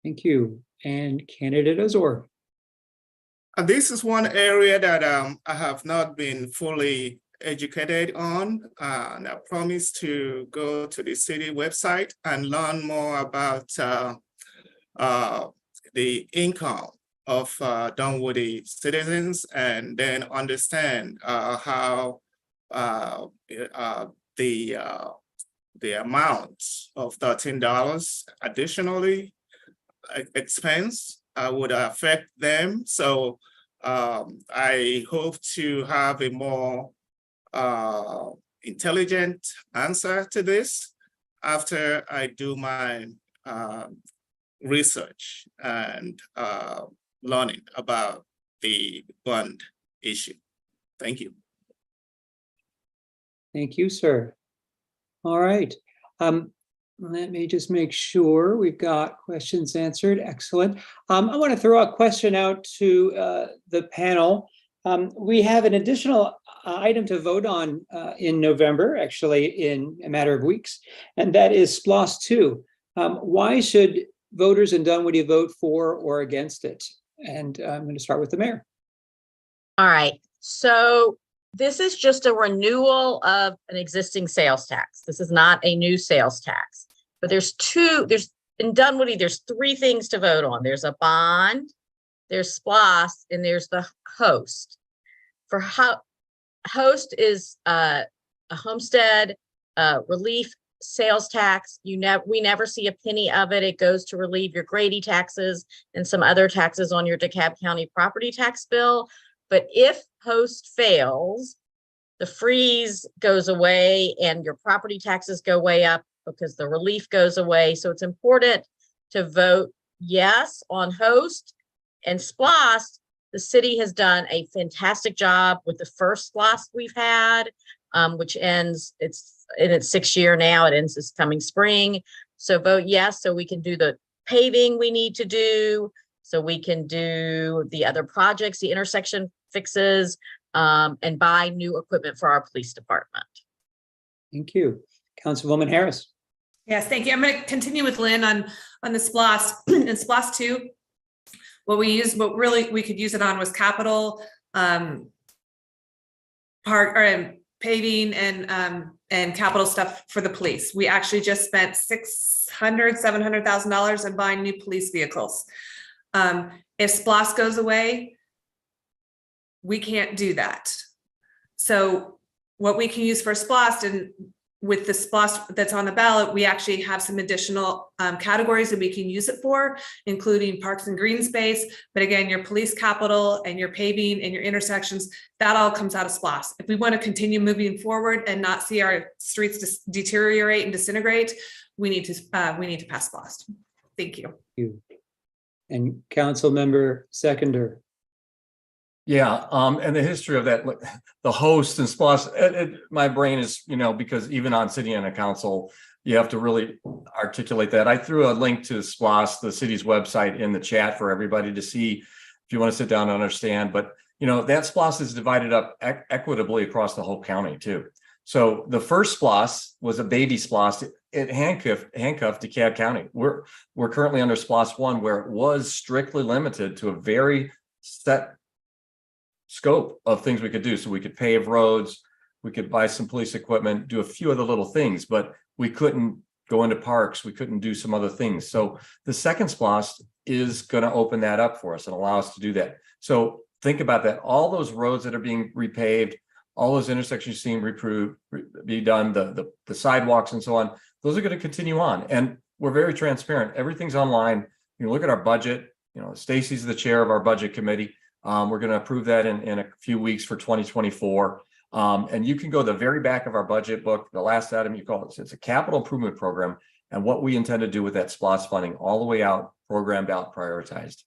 Thank you. And Candidate Ozor. This is one area that I have not been fully educated on, and I promise to go to the city website and learn more about the income of Dunwoody citizens, and then understand how the amount of $13 additionally expense would affect them. So I hope to have a more intelligent answer to this after I do my research and learning about the bond issue. Thank you. Thank you, sir. All right. Let me just make sure we've got questions answered. Excellent. I want to throw a question out to the panel. We have an additional item to vote on in November, actually in a matter of weeks, and that is SPLOST 2. Why should voters in Dunwoody vote for or against it? And I'm going to start with the mayor. All right, so this is just a renewal of an existing sales tax. This is not a new sales tax, but in Dunwoody, there's 3 things to vote on. There's a bond, there's SPLOST, and there's the host. For host is a homestead relief sales tax. We never see a penny of it. It goes to relieve your Grady taxes and some other taxes on your DeKalb County property tax bill. But if host fails, the freeze goes away and your property taxes go way up because the relief goes away. So it's important to vote yes on host. And SPLOST, the city has done a fantastic job with the first SPLOST we've had, which ends, it's in its 6th year now, it ends this coming spring. So vote yes, so we can do the paving we need to do, so we can do the other projects, the intersection fixes, and buy new equipment for our police department. Thank you. Councilwoman Harris. Yes, thank you. I'm going to continue with Lynn on the SPLOST. In SPLOST 2, what really we could use it on was capital, park or paving and capital stuff for the police. We actually just spent $700,000 in buying new police vehicles. If SPLOST goes away, we can't do that. So what we can use for SPLOST, and with the SPLOST that's on the ballot, we actually have some additional categories that we can use it for, including parks and green space. But again, your police capital and your paving and your intersections, that all comes out of SPLOST. If we want to continue moving forward and not see our streets deteriorate and disintegrate, we need to pass SPLOST. Thank you. And Council Member Seconder. Yeah, and the history of that, the host and SPLOST, my brain is, because even on city and a council, you have to really articulate that. I threw a link to SPLOST, the city's website, in the chat for everybody to see if you want to sit down and understand. But, that SPLOST is divided up equitably across the whole county too. So the first SPLOST was a baby SPLOST. It handcuffed DeKalb County. We're currently under SPLOST 1, where it was strictly limited to a very set scope of things we could do. So we could pave roads, we could buy some police equipment, do a few other little things, but we couldn't go into parks. We couldn't do some other things. So the second SPLOST is going to open that up for us and allow us to do that. So think about that. All those roads that are being repaved, all those intersections being be done, the sidewalks and so on, those are going to continue on. And we're very transparent. Everything's online. You can look at our budget. Stacy's the chair of our budget committee. We're going to approve that in a few weeks for 2024. And you can go to the very back of our budget book, the last item you call it. It's a capital improvement program, and what we intend to do with that SPLOST funding all the way out, programmed out, prioritized.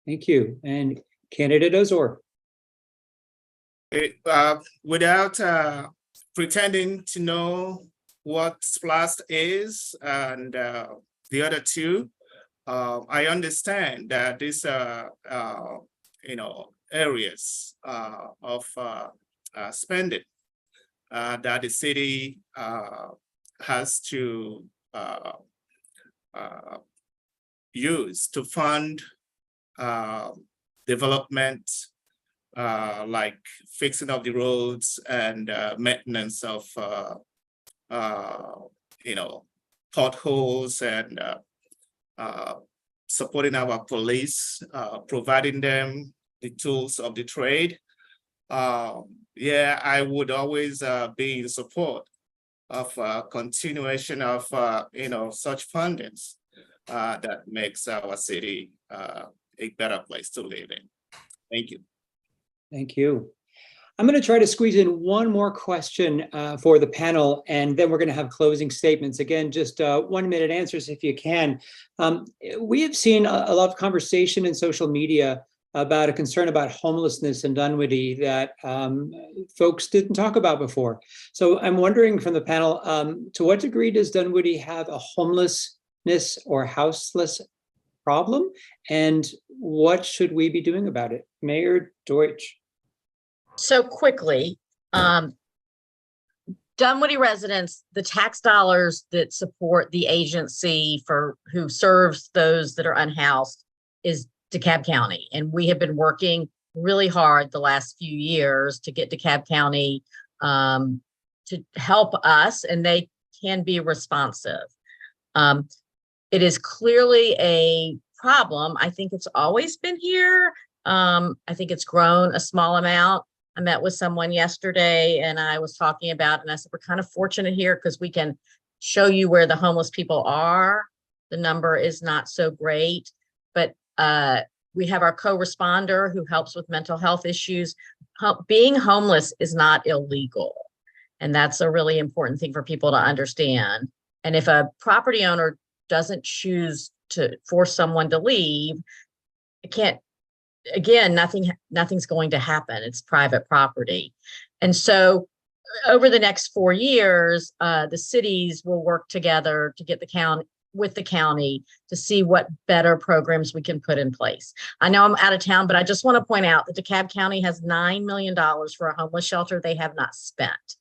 Thank you. And Candidate Ozor. Without pretending to know what SPLOST is and the other two, I understand that these areas of spending that the city has to use to fund development, like fixing of the roads and maintenance of potholes and supporting our police, providing them the tools of the trade. Yeah, I would always be in support of continuation of such fundings that makes our city a better place to live in. Thank you. Thank you. I'm going to try to squeeze in one more question for the panel, and then we're going to have closing statements. Again, just 1 minute answers if you can. We have seen a lot of conversation in social media about a concern about homelessness in Dunwoody that folks didn't talk about before. So I'm wondering from the panel, to what degree does Dunwoody have a homelessness or houseless problem? And what should we be doing about it? Mayor Deutsch. So quickly, Dunwoody residents, the tax dollars that support the agency for who serves those that are unhoused is DeKalb County. And we have been working really hard the last few years to get DeKalb County to help us, and they can be responsive. It is clearly a problem. I think it's always been here. I think it's grown a small amount. I met with someone yesterday and I was talking about, and I said, we're kind of fortunate here because we can show you where the homeless people are. The number is not so great, but we have our co-responder who helps with mental health issues. Being homeless is not illegal. And that's a really important thing for people to understand. And if a property owner doesn't choose to force someone to leave, it can't, again, nothing's going to happen. It's private property. And so over the next 4 years, the cities will work together to get the county with the county to see what better programs we can put in place. I know I'm out of town, but I just want to point out that DeKalb County has $9 million for a homeless shelter they have not spent.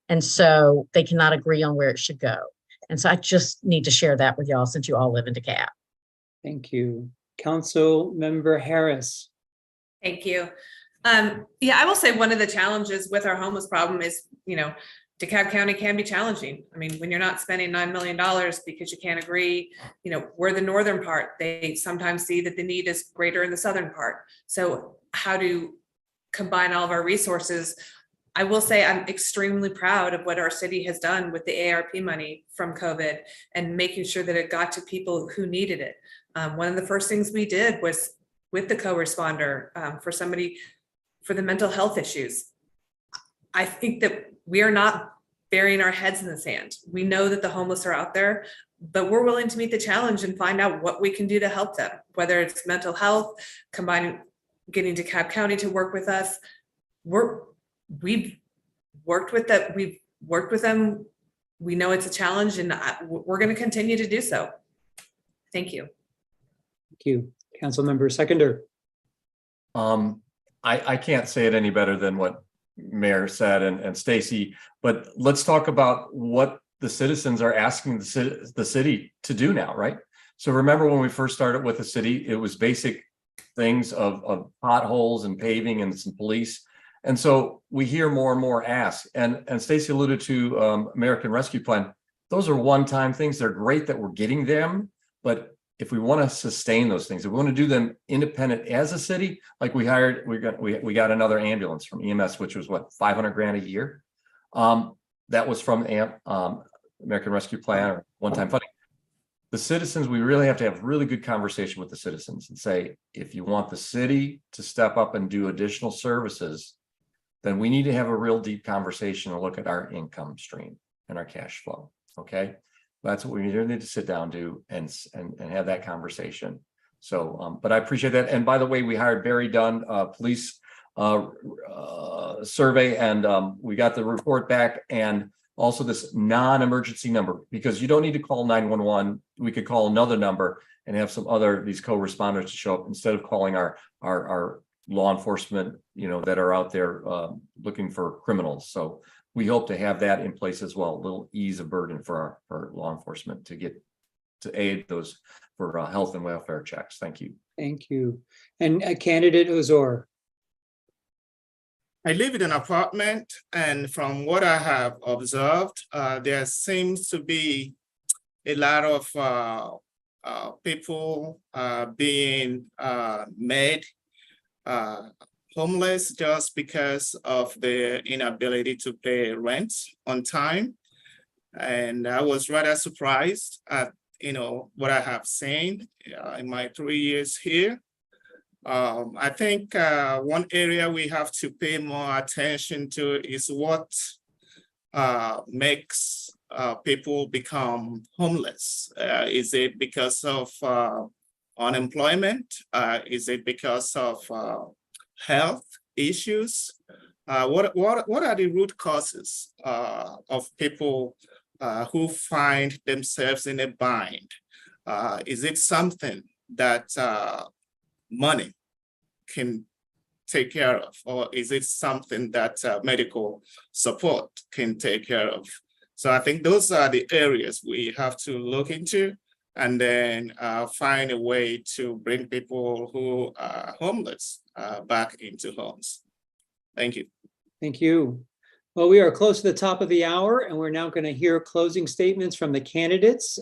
And so they cannot agree on where it should go. And so I just need to share that with y'all since you all live in DeKalb. Thank you. Council Member Harris. Thank you. Yeah, I will say one of the challenges with our homeless problem is, DeKalb County can be challenging. I mean, when you're not spending $9 million because you can't agree, we're the northern part. They sometimes see that the need is greater in the southern part. So how to combine all of our resources? I will say I'm extremely proud of what our city has done with the ARP money from COVID and making sure that it got to people who needed it. One of the first things we did was with the co-responder for the mental health issues. I think that we are not burying our heads in the sand. We know that the homeless are out there, but we're willing to meet the challenge and find out what we can do to help them, whether it's mental health, getting DeKalb County to work with us. We've worked with them. We know it's a challenge and we're going to continue to do so. Thank you. Thank you. Councilmember Seconder. I can't say it any better than what Mayor said and Stacy, but let's talk about what the citizens are asking the city to do now, right? So remember when we first started with the city, it was basic things of potholes and paving and some police. And so we hear more and more asks, and Stacy alluded to American Rescue Plan. Those are one-time things. They're great that we're getting them, but if we want to sustain those things, if we want to do them independent as a city, like we got another ambulance from EMS, which was what, $500,000 a year. That was from American Rescue Plan or one-time funding. The citizens, we really have to have really good conversation with the citizens and say, if you want the city to step up and do additional services, then we need to have a real deep conversation and look at our income stream and our cash flow. Okay. That's what we need to sit down, do and have that conversation. So, but I appreciate that. And by the way, we hired Barry Dunn, police survey, and we got the report back, and also this non-emergency number, because you don't need to call 911. We could call another number and have these co-responders to show up instead of calling our law enforcement, that are out there looking for criminals. So we hope to have that in place as well, a little ease of burden for our law enforcement to aid those for health and welfare checks. Thank you. Thank you. And Candidate Ozor. I live in an apartment, and from what I have observed, there seems to be a lot of people being made homeless just because of their inability to pay rent on time. And I was rather surprised at, what I have seen in my 3 years here. I think one area we have to pay more attention to is what makes people become homeless. Is it because of unemployment? Is it because of health issues? What are the root causes of people who find themselves in a bind? Is it something that money can take care of, or is it something that medical support can take care of? So I think those are the areas we have to look into, and then find a way to bring people who are homeless back into homes. Thank you. Thank you. Well, we are close to the top of the hour, and we're now going to hear closing statements from the candidates.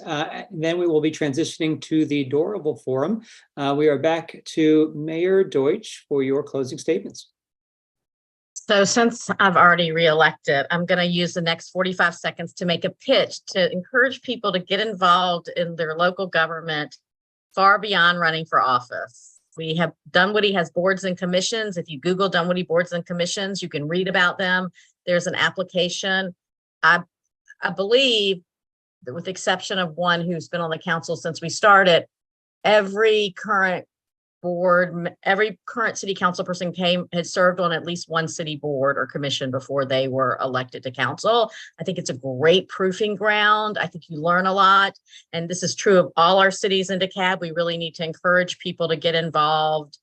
Then we will be transitioning to the Doraville Forum. We are back to Mayor Deutsch for your closing statements. So since I've already reelected, I'm going to use the next 45 seconds to make a pitch to encourage people to get involved in their local government far beyond running for office. Dunwoody has boards and commissions. If you Google Dunwoody boards and commissions, you can read about them. There's an application. I believe that with the exception of one who's been on the council since we started, every current city council person had served on at least one city board or commission before they were elected to council. I think it's a great proving ground. I think you learn a lot. And this is true of all our cities in DeKalb. We really need to encourage people to get involved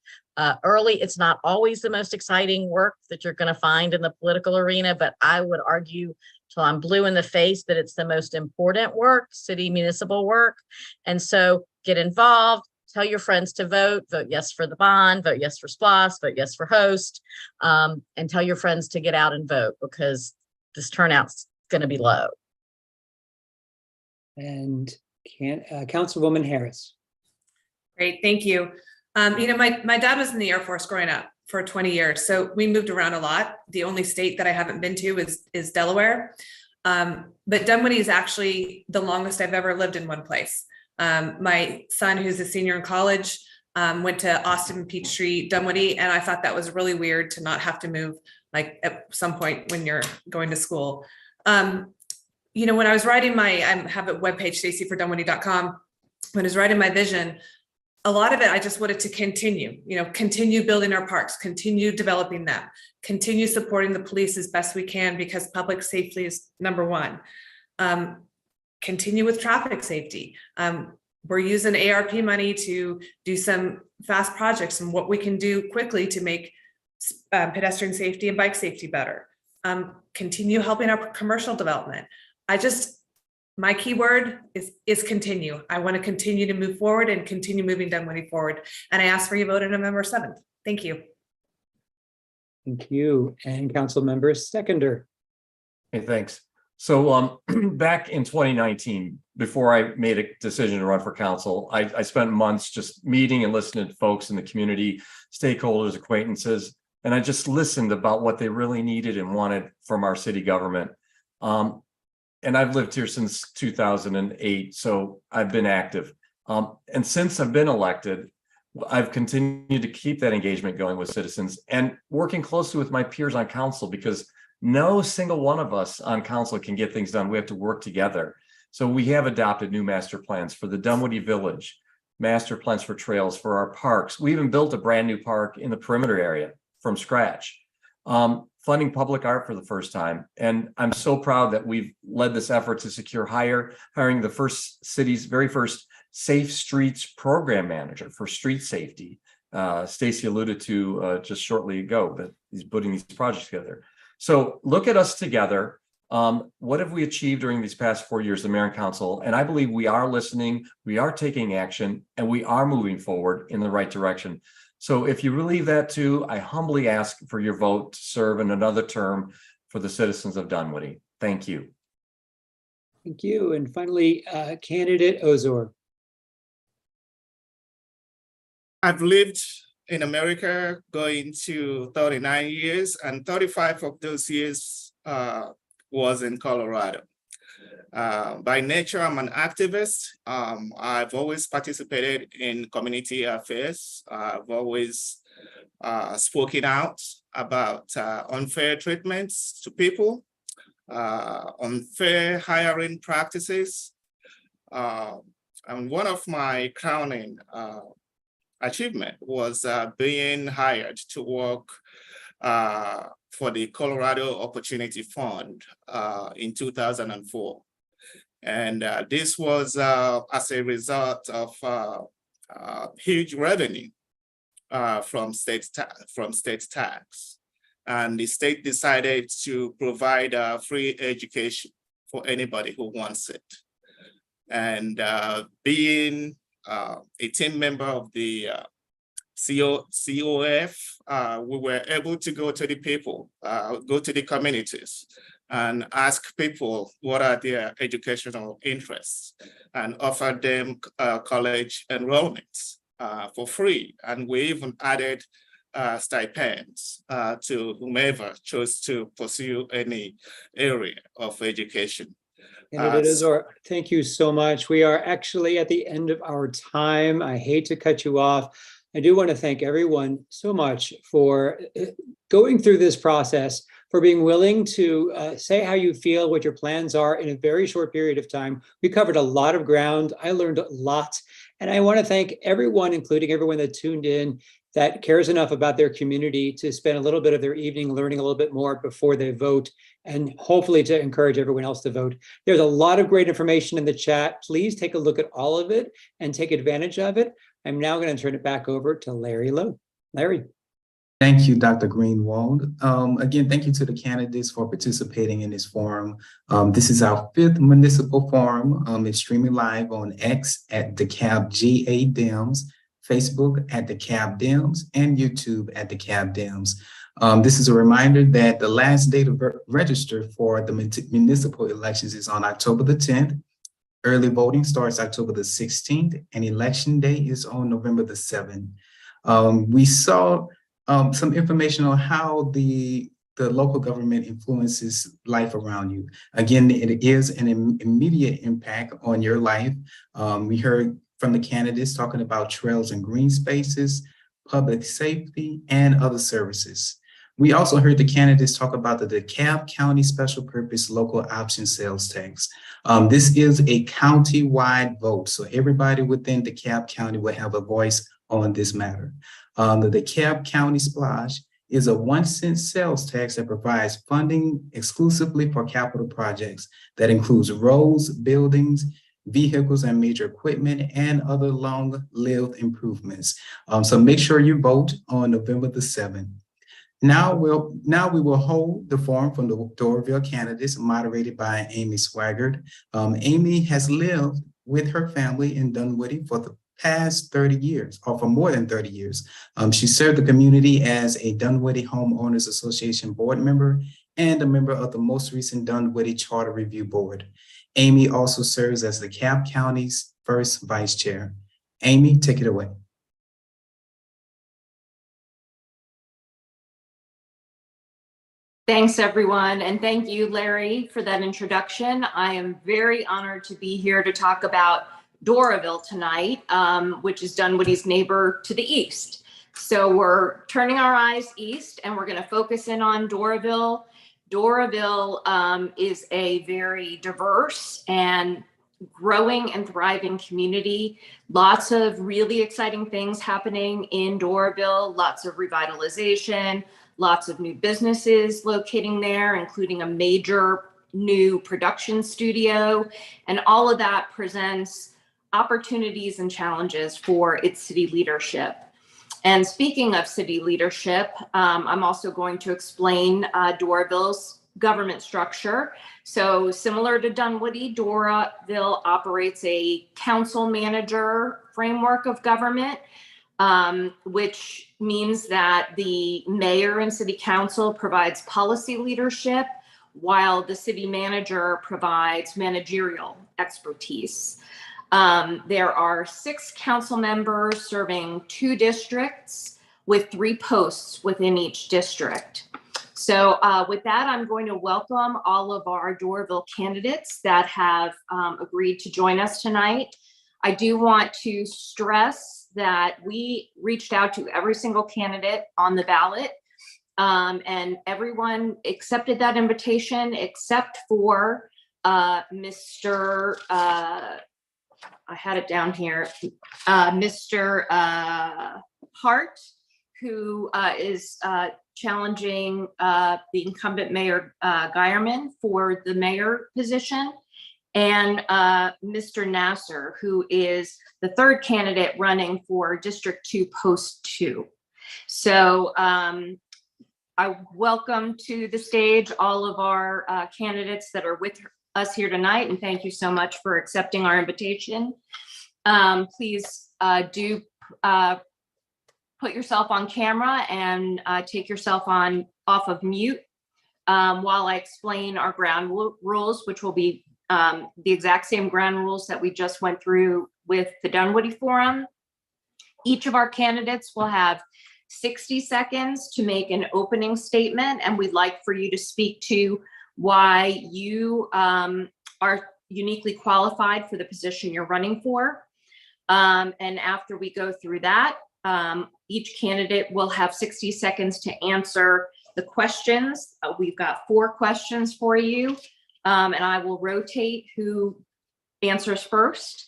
early. It's not always the most exciting work that you're going to find in the political arena, but I would argue till I'm blue in the face that it's the most important work, city municipal work. And so get involved. Tell your friends to vote yes for the bond, vote yes for SPLOST, vote yes for host, and tell your friends to get out and vote because this turnout's going to be low. And Councilwoman Harris. Great, thank you. My dad was in the Air Force growing up for 20 years, so we moved around a lot. The only state that I haven't been to is Delaware, but Dunwoody is actually the longest I've ever lived in one place. My son, who's a senior in college, went to Austin, Peachtree, Dunwoody, and I thought that was really weird to not have to move like at some point when you're going to school. When I was writing I have a webpage, stacyfordunwoody.com. When I was writing my vision, a lot of it, I just wanted to continue building our parks, continue developing them, continue supporting the police as best we can because public safety is number one. Continue with traffic safety. We're using ARP money to do some fast projects and what we can do quickly to make pedestrian safety and bike safety better. Continue helping our commercial development. My key word is continue. I want to continue to move forward and continue moving Dunwoody forward. And I ask for your vote on November 7th. Thank you. Thank you. And Council Member Seconder. Hey, thanks. So back in 2019, before I made a decision to run for council, I spent months just meeting and listening to folks in the community, stakeholders, acquaintances, and I just listened about what they really needed and wanted from our city government. And I've lived here since 2008, so I've been active. And since I've been elected, I've continued to keep that engagement going with citizens and working closely with my peers on council because no single one of us on council can get things done. We have to work together. So we have adopted new master plans for the Dunwoody Village, master plans for trails, for our parks. We even built a brand new park in the perimeter area from scratch. Funding public art for the first time. And I'm so proud that we've led this effort to secure hiring the city's very first Safe Streets program manager for street safety. Stacy alluded to just shortly ago that he's putting these projects together. So look at us together. What have we achieved during these past 4 years, the mayor and council? And I believe we are listening, we are taking action, and we are moving forward in the right direction. So if you believe that too, I humbly ask for your vote to serve in another term for the citizens of Dunwoody. Thank you. Thank you. And finally, candidate Ozor. I've lived in America going to 39 years, and 35 of those years was in Colorado. By nature, I'm an activist. I've always participated in community affairs. I've always spoken out about unfair treatments to people, unfair hiring practices. And one of my crowning achievement was being hired to work for the Colorado Opportunity Fund in 2004. And this was as a result of huge revenue from state tax. And the state decided to provide free education for anybody who wants it. And being a team member of the COF, we were able to go to the people, go to the communities, and ask people what are their educational interests, and offer them college enrollments for free. And we even added stipends to whomever chose to pursue any area of education. And it is our, thank you so much. We are actually at the end of our time. I hate to cut you off. I do want to thank everyone so much for going through this process, for being willing to say how you feel, what your plans are in a very short period of time. We covered a lot of ground. I learned a lot. And I want to thank everyone, including everyone that tuned in, that cares enough about their community to spend a little bit of their evening learning a little bit more before they vote, and hopefully to encourage everyone else to vote. There's a lot of great information in the chat. Please take a look at all of it and take advantage of it. I'm now going to turn it back over to Larry Lowe. Larry. Thank you, Dr. Greenwald. Again, thank you to the candidates for participating in this forum. This is our 5th municipal forum. It's streaming live on X at DeKalb GA-Dems, Facebook at DeKalb Dems, and YouTube at DeKalb Dems. This is a reminder that the last day to register for the municipal elections is on October the 10th. Early voting starts October the 16th, and election day is on November the 7th. We saw some information on how the local government influences life around you. Again, it is an immediate impact on your life. We heard from the candidates talking about trails and green spaces, public safety, and other services. We also heard the candidates talk about the DeKalb County Special Purpose Local Option Sales Tax. This is a county-wide vote, so everybody within DeKalb County will have a voice on this matter. The DeKalb County Splash is a 1-cent sales tax that provides funding exclusively for capital projects that includes roads, buildings, vehicles, and major equipment, and other long-lived improvements. So make sure you vote on November the 7th. Now we will hold the forum from the Doraville candidates, moderated by Amy Swaggart. Amy has lived with her family in Dunwoody for the past 30 years, or for more than 30 years. She served the community as a Dunwoody Homeowners Association board member and a member of the most recent Dunwoody Charter Review Board. Amy also serves as the DeKalb County's first vice chair. Amy, take it away. Thanks, everyone. And thank you, Larry, for that introduction. I am very honored to be here to talk about Doraville tonight, which is Dunwoody's neighbor to the east. So we're turning our eyes east and we're going to focus in on Doraville. Doraville is a very diverse and growing and thriving community. Lots of really exciting things happening in Doraville, lots of revitalization, lots of new businesses locating there, including a major new production studio. And all of that presents opportunities and challenges for its city leadership. And speaking of city leadership, I'm also going to explain Doraville's government structure. So similar to Dunwoody, Doraville operates a council manager framework of government, which means that the mayor and city council provides policy leadership, while the city manager provides managerial expertise. There are 6 council members serving 2 districts with 3 posts within each district. So with that, I'm going to welcome all of our Doraville candidates that have agreed to join us tonight. I do want to stress that we reached out to every single candidate on the ballot, and everyone accepted that invitation except for Mr. I had it down here, Mr. Hart, who is challenging the incumbent Mayor Geierman for the mayor position, and Mr. Nasser, who is the 3rd candidate running for District 2, Post 2. So I welcome to the stage all of our candidates that are with us here tonight, and thank you so much for accepting our invitation. Please do put yourself on camera and take yourself off of mute while I explain our ground rules, which will be the exact same ground rules that we just went through with the Dunwoody Forum. Each of our candidates will have 60 seconds to make an opening statement, and we'd like for you to speak to why you are uniquely qualified for the position you're running for. And after we go through that, each candidate will have 60 seconds to answer the questions. We've got 4 questions for you, and I will rotate who answers first.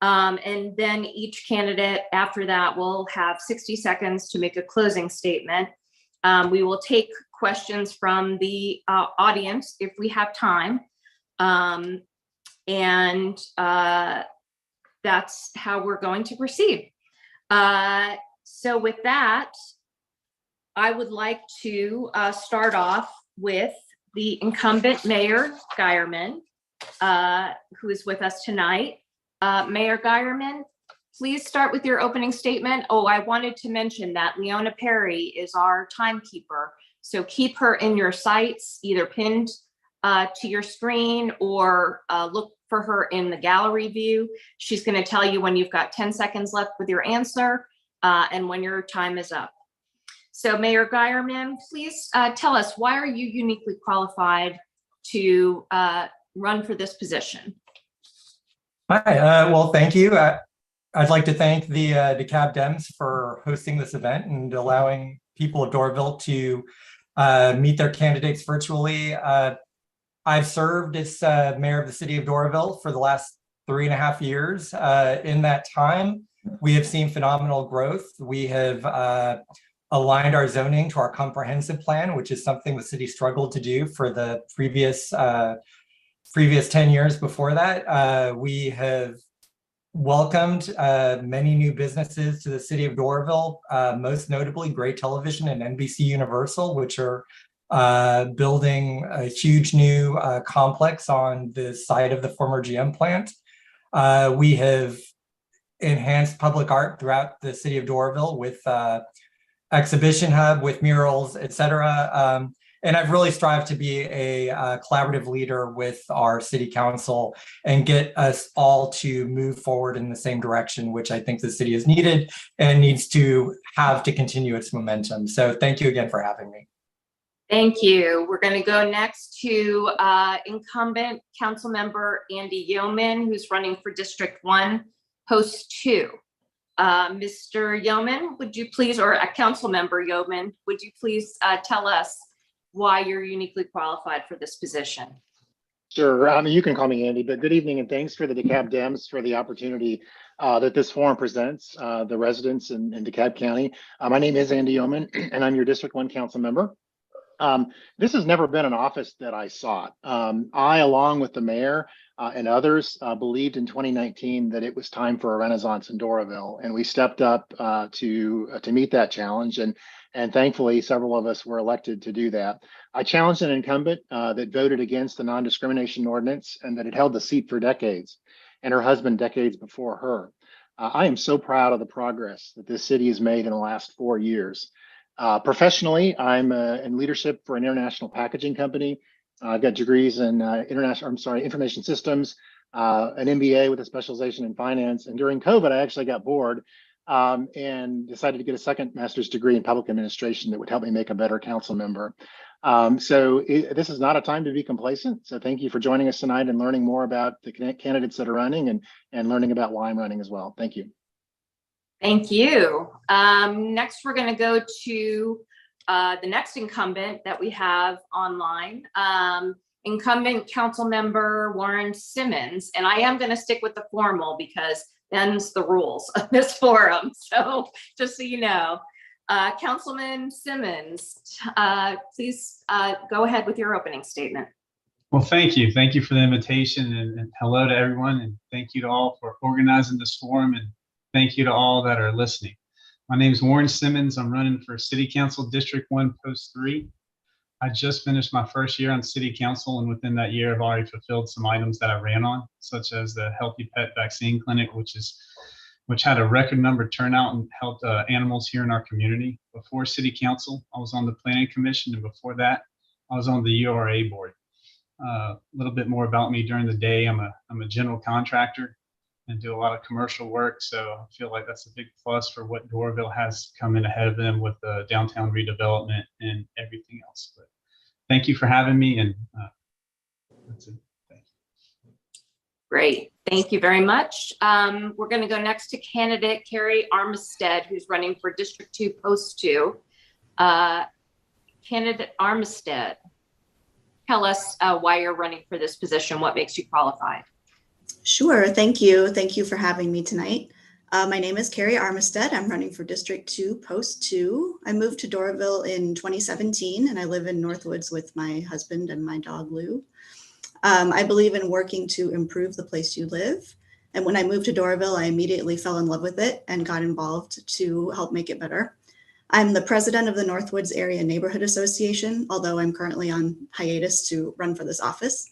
And then each candidate after that will have 60 seconds to make a closing statement. We will take questions from the audience if we have time. And that's how we're going to proceed. So with that, I would like to start off with the incumbent Mayor Geierman, who is with us tonight. Mayor Geierman, please start with your opening statement. Oh, I wanted to mention that Leona Perry is our timekeeper. So keep her in your sights, either pinned to your screen or look for her in the gallery view. She's going to tell you when you've got 10 seconds left with your answer and when your time is up. So Mayor Geierman, please tell us, why are you uniquely qualified to run for this position? Hi, well, thank you. I'd like to thank the DeKalb Dems for hosting this event and allowing people of Doraville to meet their candidates virtually. I've served as mayor of the city of Doraville for the last 3.5 years. In that time, we have seen phenomenal growth. We have aligned our zoning to our comprehensive plan, which is something the city struggled to do for the previous 10 years before that. We have welcomed many new businesses to the city of Doraville, most notably Gray Television and NBC Universal, which are building a huge new complex on the site of the former GM plant. We have enhanced public art throughout the city of Doraville with exhibition hub, with murals, etc. And I've really strived to be a collaborative leader with our city council and get us all to move forward in the same direction, which I think the city is needed and needs to have to continue its momentum. So thank you again for having me. Thank you. We're going to go next to incumbent council member Andy Yeoman, who's running for District 1, Post 2. Mr. Yeoman, would you please, or council member Yeoman, would you please tell us why you're uniquely qualified for this position? Sure. You can call me Andy, but good evening and thanks for the DeKalb Dems for the opportunity that this forum presents the residents in DeKalb County. My name is Andy Yeoman and I'm your District 1 council member. This has never been an office that I sought. I, along with the mayor and others, believed in 2019 that it was time for a renaissance in Doraville, and we stepped up to meet that challenge. And thankfully, several of us were elected to do that. I challenged an incumbent that voted against the non-discrimination ordinance and that had held the seat for decades, and her husband decades before her. I am so proud of the progress that this city has made in the last 4 years. Professionally, I'm in leadership for an international packaging company. I've got degrees in information systems, an MBA with a specialization in finance. And during COVID, I actually got bored and decided to get a second master's degree in public administration that would help me make a better council member. This is not a time to be complacent. So thank you for joining us tonight and learning more about the candidates that are running and learning about why I'm running as well. Thank you. Thank you. Next, we're going to go to the next incumbent that we have online. Incumbent council member Warren Simmons, and I am going to stick with the formal because them's the rules of this forum. So just so you know, Councilman Simmons, please go ahead with your opening statement. Well, thank you. Thank you for the invitation and hello to everyone. And thank you to all for organizing this forum and thank you to all that are listening. My name is Warren Simmons. I'm running for City Council District 1, Post 3. I just finished my first year on City Council, and within that year, I've already fulfilled some items that I ran on, such as the Healthy Pet Vaccine Clinic, which had a record number turnout and helped animals here in our community. Before City Council, I was on the Planning Commission, and before that, I was on the URA board. A little bit more about me during the day. I'm a general contractor and do a lot of commercial work. So I feel like that's a big plus for what Doraville has coming ahead of them with the downtown redevelopment and everything else. But thank you for having me. And that's it. Thank you. Great. Thank you very much. We're going to go next to candidate Carrie Armistead, who's running for District 2, Post 2. Candidate Armistead, tell us why you're running for this position. What makes you qualified? Sure. Thank you. Thank you for having me tonight. My name is Carrie Armistead. I'm running for District 2, Post 2. I moved to Doraville in 2017, and I live in Northwoods with my husband and my dog, Lou. I believe in working to improve the place you live. And when I moved to Doraville, I immediately fell in love with it and got involved to help make it better. I'm the president of the Northwoods Area Neighborhood Association, although I'm currently on hiatus to run for this office.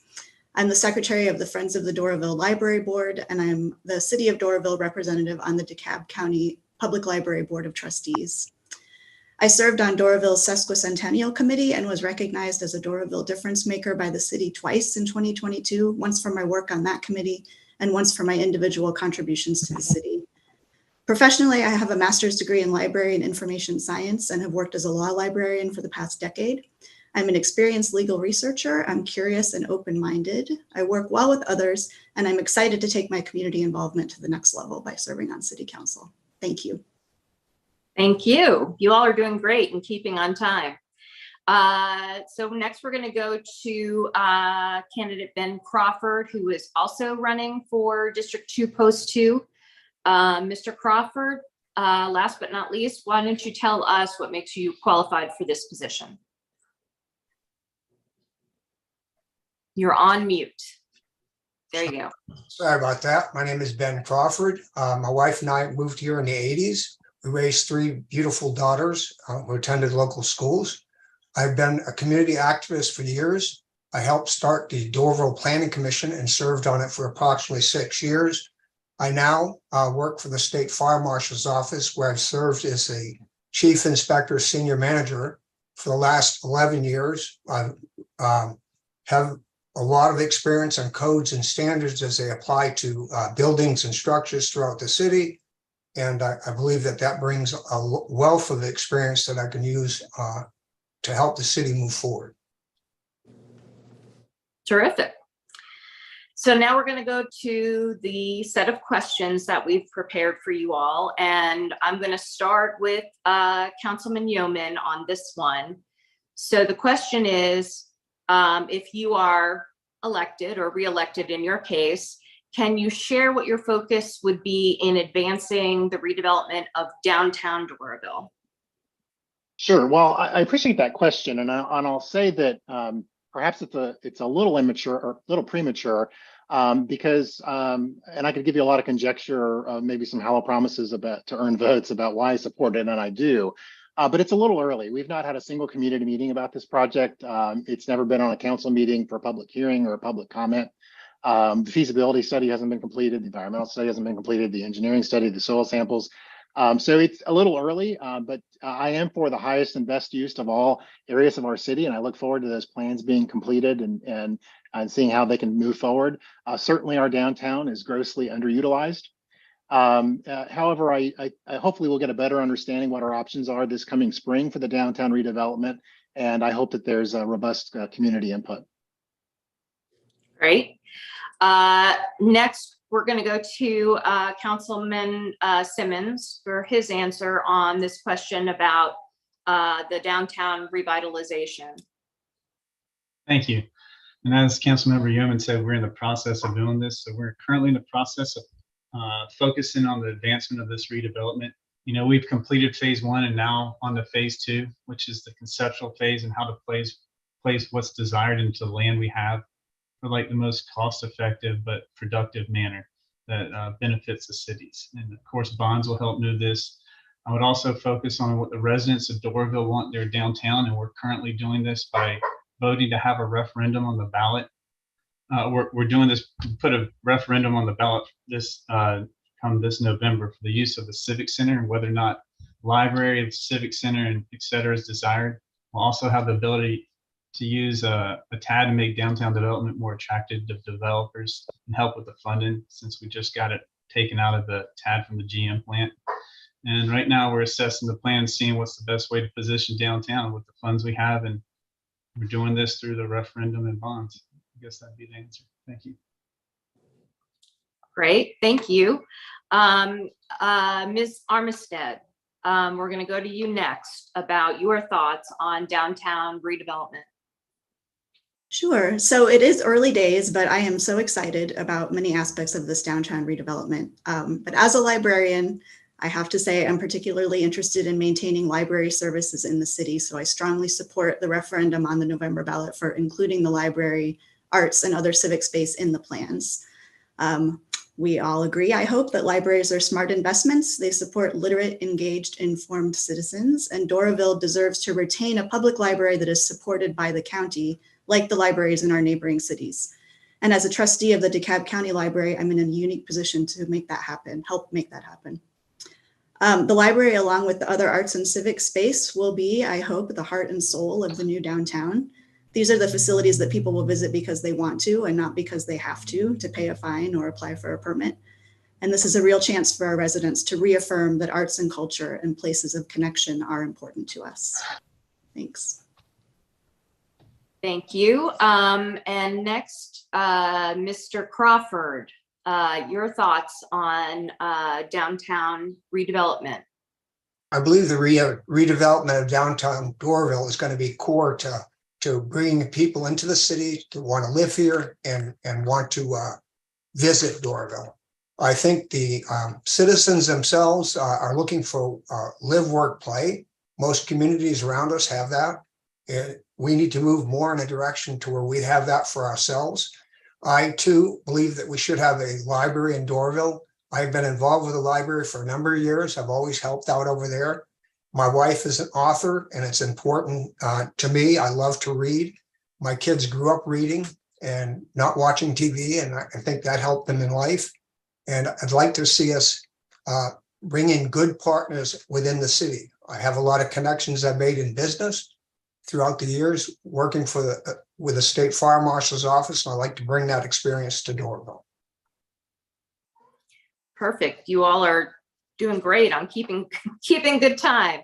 I'm the secretary of the Friends of the Doraville Library Board, and I'm the City of Doraville representative on the DeKalb County Public Library Board of Trustees. I served on Doraville's Sesquicentennial Committee and was recognized as a Doraville difference maker by the city twice in 2022, once for my work on that committee and once for my individual contributions to the city. Professionally, I have a master's degree in library and information science and have worked as a law librarian for the past decade. I'm an experienced legal researcher. I'm curious and open-minded. I work well with others, and I'm excited to take my community involvement to the next level by serving on City Council. Thank you. Thank you. You all are doing great and keeping on time. So next we're going to go to candidate Ben Crawford, who is also running for District 2, Post 2. Mr. Crawford, last but not least, why don't you tell us what makes you qualified for this position? You're on mute. There you go. Sorry about that. My name is Ben Crawford. My wife and I moved here in the 80s. We raised 3 beautiful daughters who attended local schools. I've been a community activist for years. I helped start the Doraville Planning Commission and served on it for approximately 6 years. I now work for the State Fire Marshal's Office, where I've served as a Chief Inspector Senior Manager for the last 11 years. I have a lot of experience on codes and standards as they apply to buildings and structures throughout the city. And I believe that brings a wealth of experience that I can use to help the city move forward. Terrific. So now we're going to go to the set of questions that we've prepared for you all. And I'm going to start with Councilman Yeoman on this one. So the question is, if you are elected or reelected in your case, can you share what your focus would be in advancing the redevelopment of downtown Doraville? Sure. Well, I appreciate that question, and I'll say that perhaps it's a little immature or a little premature because and I could give you a lot of conjecture, maybe some hollow promises about to earn votes about why I support it, and I do. But it's a little early. We've not had a single community meeting about this project. It's never been on a council meeting for a public hearing or a public comment. The feasibility study hasn't been completed. The environmental study hasn't been completed. The engineering study, the soil samples. So it's a little early, but I am for the highest and best use of all areas of our city, and I look forward to those plans being completed and seeing how they can move forward. Certainly, our downtown is grossly underutilized. However, I hopefully we'll get a better understanding what our options are this coming spring for the downtown redevelopment, and I hope that there's a robust community input. Great. Next, we're going to go to Councilman Simmons for his answer on this question about the downtown revitalization. Thank you. And as Councilmember Yeoman said, we're in the process of doing this. So we're currently in the process of focusing on the advancement of this redevelopment. You know, we've completed phase 1 and now on to phase 2, which is the conceptual phase and how to place what's desired into the land we have for like the most cost-effective but productive manner that benefits the cities. And of course, bonds will help move this. I would also focus on what the residents of Doraville want their downtown, and we're currently doing this by voting to have a referendum on the ballot. We're doing this, put a referendum on the ballot this come this November for the use of the Civic Center and whether or not library, the Civic Center, and et cetera is desired. We'll also have the ability to use a TAD to make downtown development more attractive to developers and help with the funding, since we just got it taken out of the TAD from the GM plant. And right now we're assessing the plan, seeing what's the best way to position downtown with the funds we have. And we're doing this through the referendum and bonds. I guess that'd be the answer. Thank you. Great, thank you. Ms. Armistead, we're going to go to you next about your thoughts on downtown redevelopment. Sure. So it is early days, but I am so excited about many aspects of this downtown redevelopment. But as a librarian, I have to say I'm particularly interested in maintaining library services in the city. So I strongly support the referendum on the November ballot for including the library, arts, and other civic space in the plans. We all agree, I hope, that libraries are smart investments. They support literate, engaged, informed citizens, and Doraville deserves to retain a public library that is supported by the county, like the libraries in our neighboring cities. And as a trustee of the DeKalb County Library, I'm in a unique position to make that happen, help make that happen. The library, along with the other arts and civic space, will be, I hope, the heart and soul of the new downtown. These are the facilities that people will visit because they want to and not because they have to pay a fine or apply for a permit. And this is a real chance for our residents to reaffirm that arts and culture and places of connection are important to us. Thanks. Thank you. And next, Mr. Crawford, your thoughts on downtown redevelopment. I believe the redevelopment of downtown Doraville is going to be core to bring people into the city to want to live here and want to visit Doraville. I think the citizens themselves are looking for live, work, play. Most communities around us have that. And we need to move more in a direction to where we have that for ourselves. I too believe that we should have a library in Doraville. I've been involved with the library for a number of years. I've always helped out over there. My wife is an author, and it's important to me. I love to read. My kids grew up reading and not watching TV, and I think that helped them in life. And I'd like to see us bring in good partners within the city. I have a lot of connections I've made in business throughout the years working for with the state fire marshal's office, and I'd like to bring that experience to Doraville. Perfect. You all are doing great on keeping good time.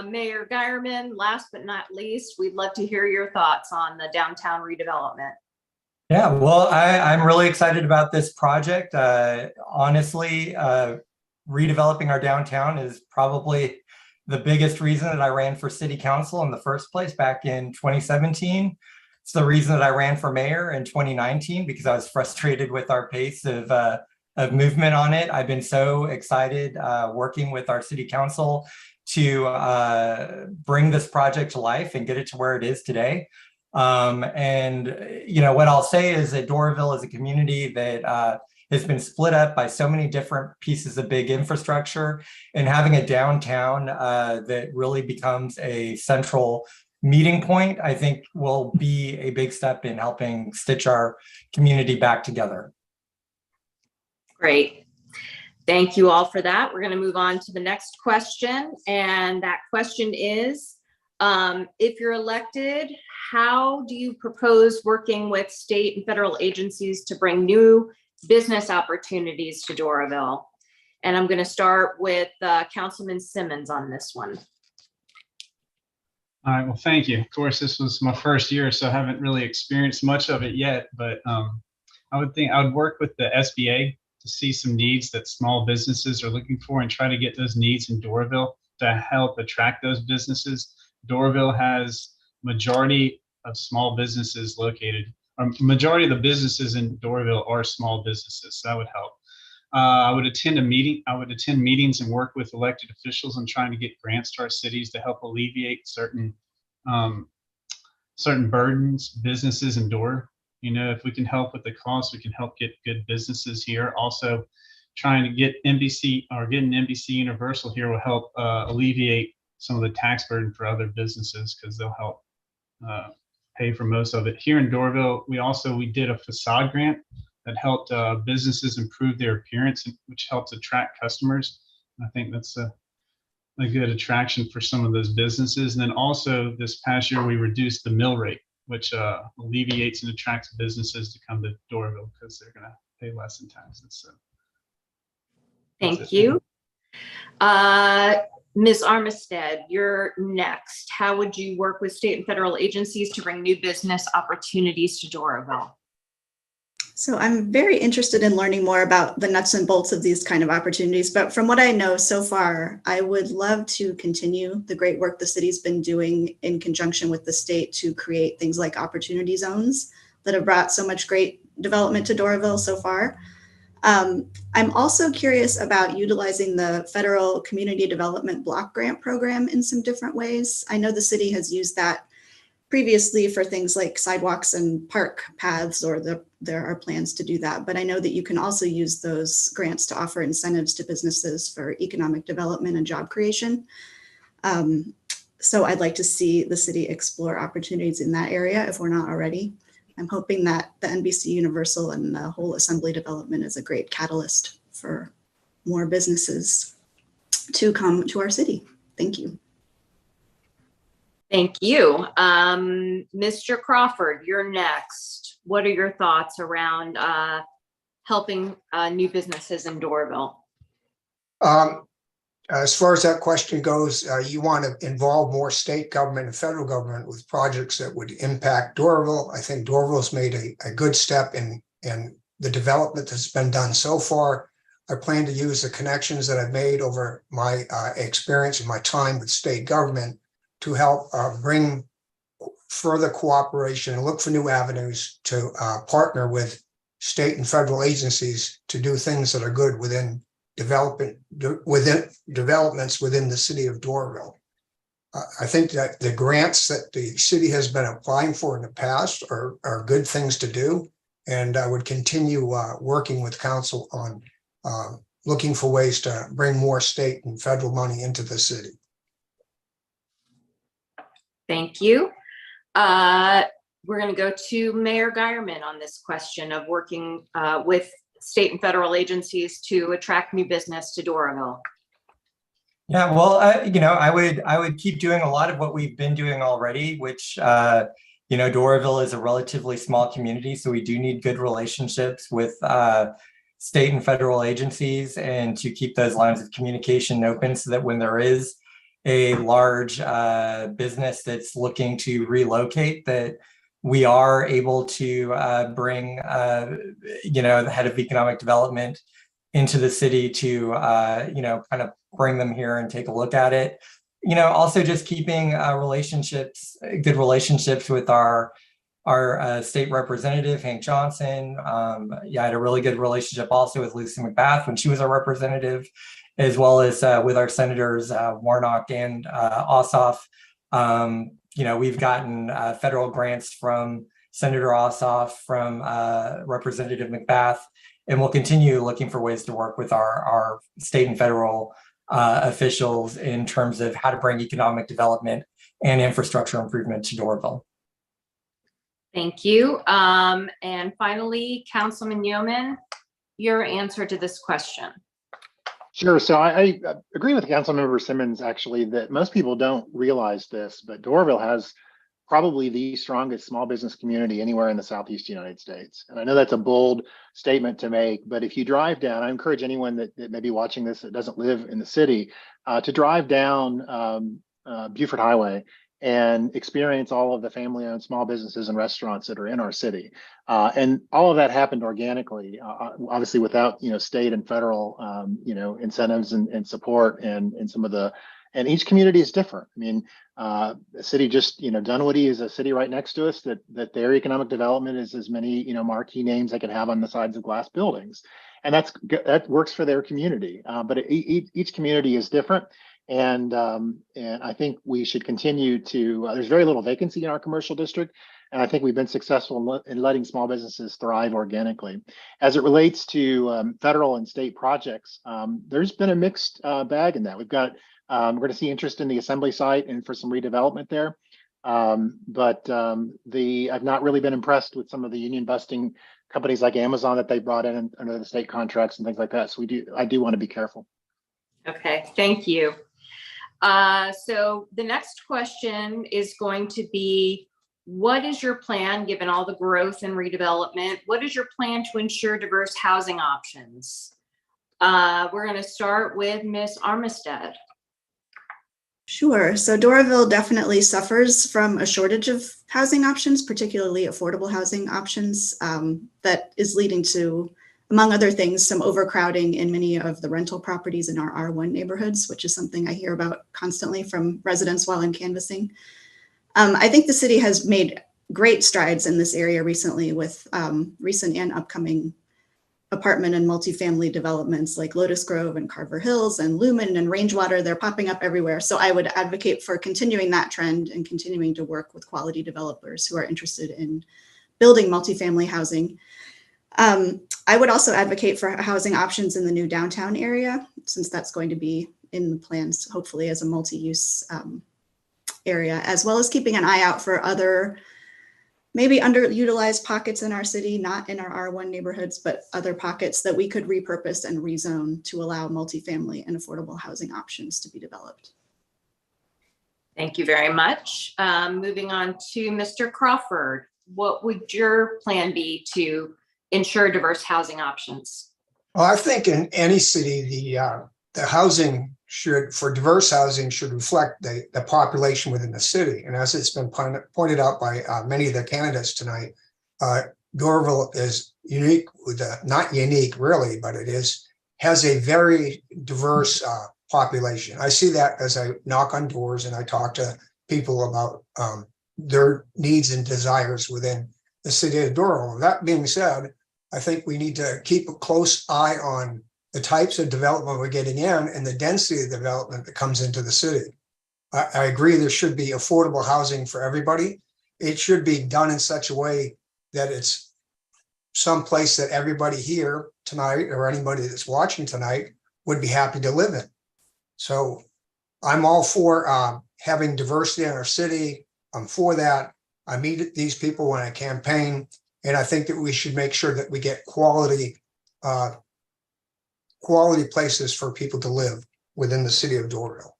Mayor Geierman, last but not least, we'd love to hear your thoughts on the downtown redevelopment. Yeah, well, I'm really excited about this project. Honestly, redeveloping our downtown is probably the biggest reason that I ran for city council in the first place back in 2017. It's the reason that I ran for mayor in 2019, because I was frustrated with our pace of movement on it. I've been so excited working with our city council to bring this project to life and get it to where it is today. And you know what I'll say is that Doraville is a community that has been split up by so many different pieces of big infrastructure, and having a downtown that really becomes a central meeting point, I think will be a big step in helping stitch our community back together. Great. Thank you all for that. We're going to move on to the next question. And that question is, if you're elected, how do you propose working with state and federal agencies to bring new business opportunities to Doraville? And I'm going to start with Councilman Simmons on this one. All right, well, thank you. Of course, this was my first year, so I haven't really experienced much of it yet, but I would work with the SBA to see some needs that small businesses are looking for and try to get those needs in Doraville to help attract those businesses. Doraville has majority of small businesses located, or majority of the businesses in Doraville are small businesses, so that would help. I would attend meetings and work with elected officials on trying to get grants to our cities to help alleviate certain burdens businesses endure. You know, if we can help with the cost, we can help get good businesses here. Also, trying to get NBC or getting NBC Universal here will help alleviate some of the tax burden for other businesses because they'll help pay for most of it. Here in Doraville, we did a facade grant that helped businesses improve their appearance, which helps attract customers. I think that's a good attraction for some of those businesses. And then also this past year, we reduced the mill rate, which alleviates and attracts businesses to come to Doraville because they're going to pay less in taxes. So, thank you. Ms. Armistead, you're next. How would you work with state and federal agencies to bring new business opportunities to Doraville? So I'm very interested in learning more about the nuts and bolts of these kind of opportunities. But from what I know so far, I would love to continue the great work the city's been doing in conjunction with the state to create things like opportunity zones that have brought so much great development to Doraville so far. I'm also curious about utilizing the federal community development block grant program in some different ways. I know the city has used that previously for things like sidewalks and park paths, or there are plans to do that. But I know that you can also use those grants to offer incentives to businesses for economic development and job creation. So I'd like to see the city explore opportunities in that area if we're not already. I'm hoping that the NBC Universal and the whole assembly development is a great catalyst for more businesses to come to our city. Thank you. Thank you. Mr. Crawford, you're next. What are your thoughts around helping new businesses in Doraville? As far as that question goes, you want to involve more state government and federal government with projects that would impact Doraville. I think Doraville's made a good step in the development that's been done so far. I plan to use the connections that I've made over my experience and my time with state government to help bring further cooperation and look for new avenues to partner with state and federal agencies to do things that are good within developments within the city of Doraville. I think that the grants that the city has been applying for in the past are good things to do, and I would continue working with council on looking for ways to bring more state and federal money into the city. Thank you. We're going to go to Mayor Geierman on this question of working with state and federal agencies to attract new business to Doraville. Yeah, well, I would keep doing a lot of what we've been doing already, which Doraville is a relatively small community, so we do need good relationships with state and federal agencies, and to keep those lines of communication open so that when there is a large business that's looking to relocate, that we are able to bring the head of economic development into the city to kind of bring them here and take a look at it. Also just keeping good relationships with our state representative, Hank Johnson. I had a really good relationship also with Lucy McBath when she was our representative, as well as with our senators, Warnock and Ossoff. We've gotten federal grants from Senator Ossoff, from Representative McBath, and we'll continue looking for ways to work with our state and federal officials in terms of how to bring economic development and infrastructure improvement to Doraville. Thank you. And finally, Councilman Yeoman, your answer to this question. Sure. So I agree with Councilmember Simmons, actually, that most people don't realize this, but Doraville has probably the strongest small business community anywhere in the Southeast United States. And I know that's a bold statement to make, but if you drive down, I encourage anyone that may be watching this that doesn't live in the city to drive down Buford Highway and experience all of the family-owned small businesses and restaurants that are in our city. And all of that happened organically, obviously without, state and federal, incentives and support and some of the, and each community is different. I mean, the city just, Dunwoody is a city right next to us that their economic development is as many, marquee names they could have on the sides of glass buildings. And that works for their community. But each community is different. And I think we should continue to, there's very little vacancy in our commercial district. And I think we've been successful in letting small businesses thrive organically. As it relates to federal and state projects, there's been a mixed bag in that. We've got, we're going to see interest in the assembly site and for some redevelopment there. But I've not really been impressed with some of the union busting companies like Amazon that they brought in under the state contracts and things like that. So I do want to be careful. Okay, thank you. So the next question is going to be, what is your plan, given all the growth and redevelopment? What is your plan to ensure diverse housing options? We're going to start with Ms. Armistead. Sure. So Doraville definitely suffers from a shortage of housing options, particularly affordable housing options, that is leading to, among other things, some overcrowding in many of the rental properties in our R1 neighborhoods, which is something I hear about constantly from residents while I'm canvassing. I think the city has made great strides in this area recently with recent and upcoming apartment and multifamily developments like Lotus Grove and Carver Hills and Lumen and Rangewater. They're popping up everywhere. So I would advocate for continuing that trend and continuing to work with quality developers who are interested in building multifamily housing. I would also advocate for housing options in the new downtown area, since that's going to be in the plans, hopefully as a multi-use area, as well as keeping an eye out for other maybe underutilized pockets in our city, not in our R1 neighborhoods, but other pockets that we could repurpose and rezone to allow multifamily and affordable housing options to be developed. Thank you very much. Moving on to Mr. Crawford. What would your plan be to ensure diverse housing options? Well, I think in any city, the housing for diverse housing should reflect the population within the city. And as it's been pointed out by many of the candidates tonight, Doraville is unique with not unique really, but it has a very diverse population. I see that as I knock on doors and I talk to people about their needs and desires within the city of Doraville. That being said, I think we need to keep a close eye on the types of development we're getting in and the density of development that comes into the city. I agree there should be affordable housing for everybody. It should be done in such a way that it's someplace that everybody here tonight or anybody that's watching tonight would be happy to live in. So I'm all for having diversity in our city. I'm for that. I meet these people when I campaign, and I think that we should make sure that we get quality places for people to live within the city of Doraville.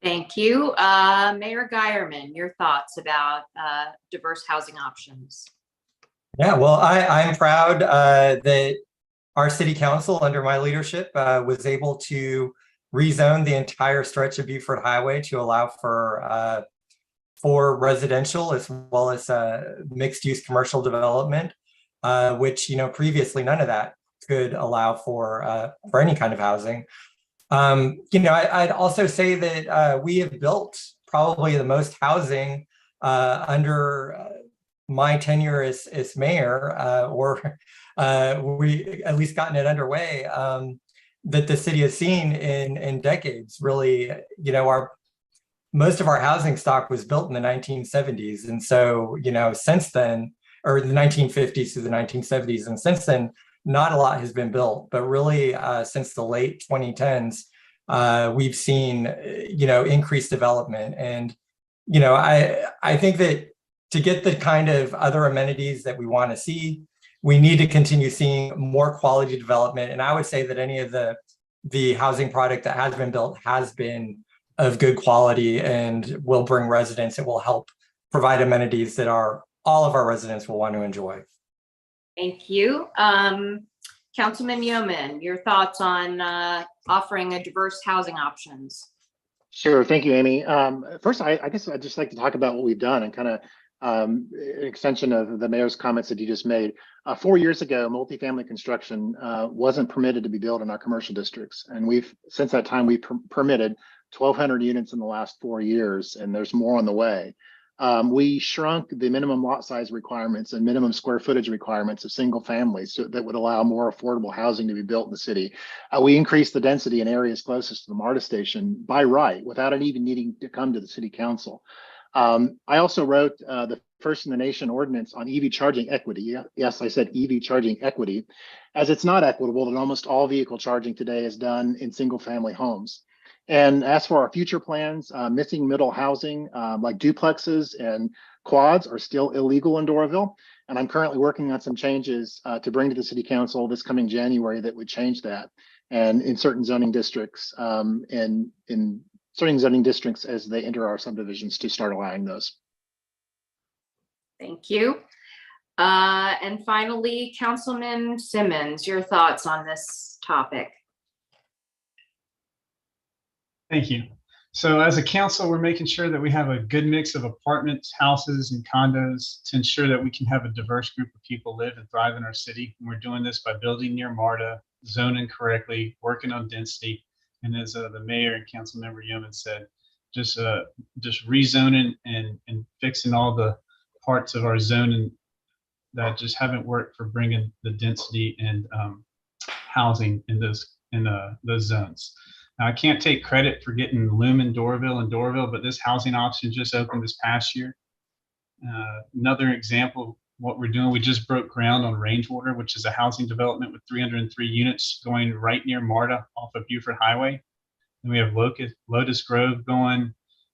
Thank you. Mayor Geierman, your thoughts about diverse housing options? Yeah, well, I'm proud that our city council under my leadership was able to rezone the entire stretch of Buford Highway to allow for residential as well as mixed use commercial development, which, previously none of that could allow for any kind of housing. I'd also say that we have built probably the most housing under my tenure as mayor, or we at least gotten it underway, that the city has seen in decades. Really, most of our housing stock was built in the 1970s. And so, since then, or the 1950s to the 1970s, and since then, not a lot has been built, but really since the late 2010s, we've seen, increased development. And, I think that to get the kind of other amenities that we want to see, we need to continue seeing more quality development. And I would say that any of the the housing product that has been built has been of good quality and will bring residents. It will help provide amenities that all of our residents will want to enjoy. Thank you. Councilman Yeoman, your thoughts on offering a diverse housing options? Sure. Thank you, Amy. First, I guess I'd just like to talk about what we've done and kind of an extension of the mayor's comments that you just made. 4 years ago, multifamily construction wasn't permitted to be built in our commercial districts. And since that time, we've permitted 1,200 units in the last 4 years, and there's more on the way. We shrunk the minimum lot size requirements and minimum square footage requirements of single families that would allow more affordable housing to be built in the city. We increased the density in areas closest to the MARTA station by right, without it even needing to come to the city council. I also wrote the first in the nation ordinance on EV charging equity. Yes, I said EV charging equity, as it's not equitable that almost all vehicle charging today is done in single family homes. And as for our future plans, missing middle housing like duplexes and quads are still illegal in Doraville. And I'm currently working on some changes to bring to the city council this coming January that would change that. And in certain zoning districts and in certain zoning districts as they enter our subdivisions to start allowing those. Thank you. And finally, Councilman Simmons, your thoughts on this topic? Thank you. So as a council, we're making sure that we have a good mix of apartments, houses, and condos to ensure that we can have a diverse group of people live and thrive in our city. And we're doing this by building near MARTA, zoning correctly, working on density. And as the mayor and council member Yeoman said, just rezoning and fixing all the parts of our zoning that just haven't worked for bringing the density and housing in those zones. Now, I can't take credit for getting Lumen, Doraville, but this housing option just opened this past year. Another example of what we're doing, we just broke ground on Rangewater, which is a housing development with 303 units going right near MARTA off of Buford Highway. And we have Lotus Grove going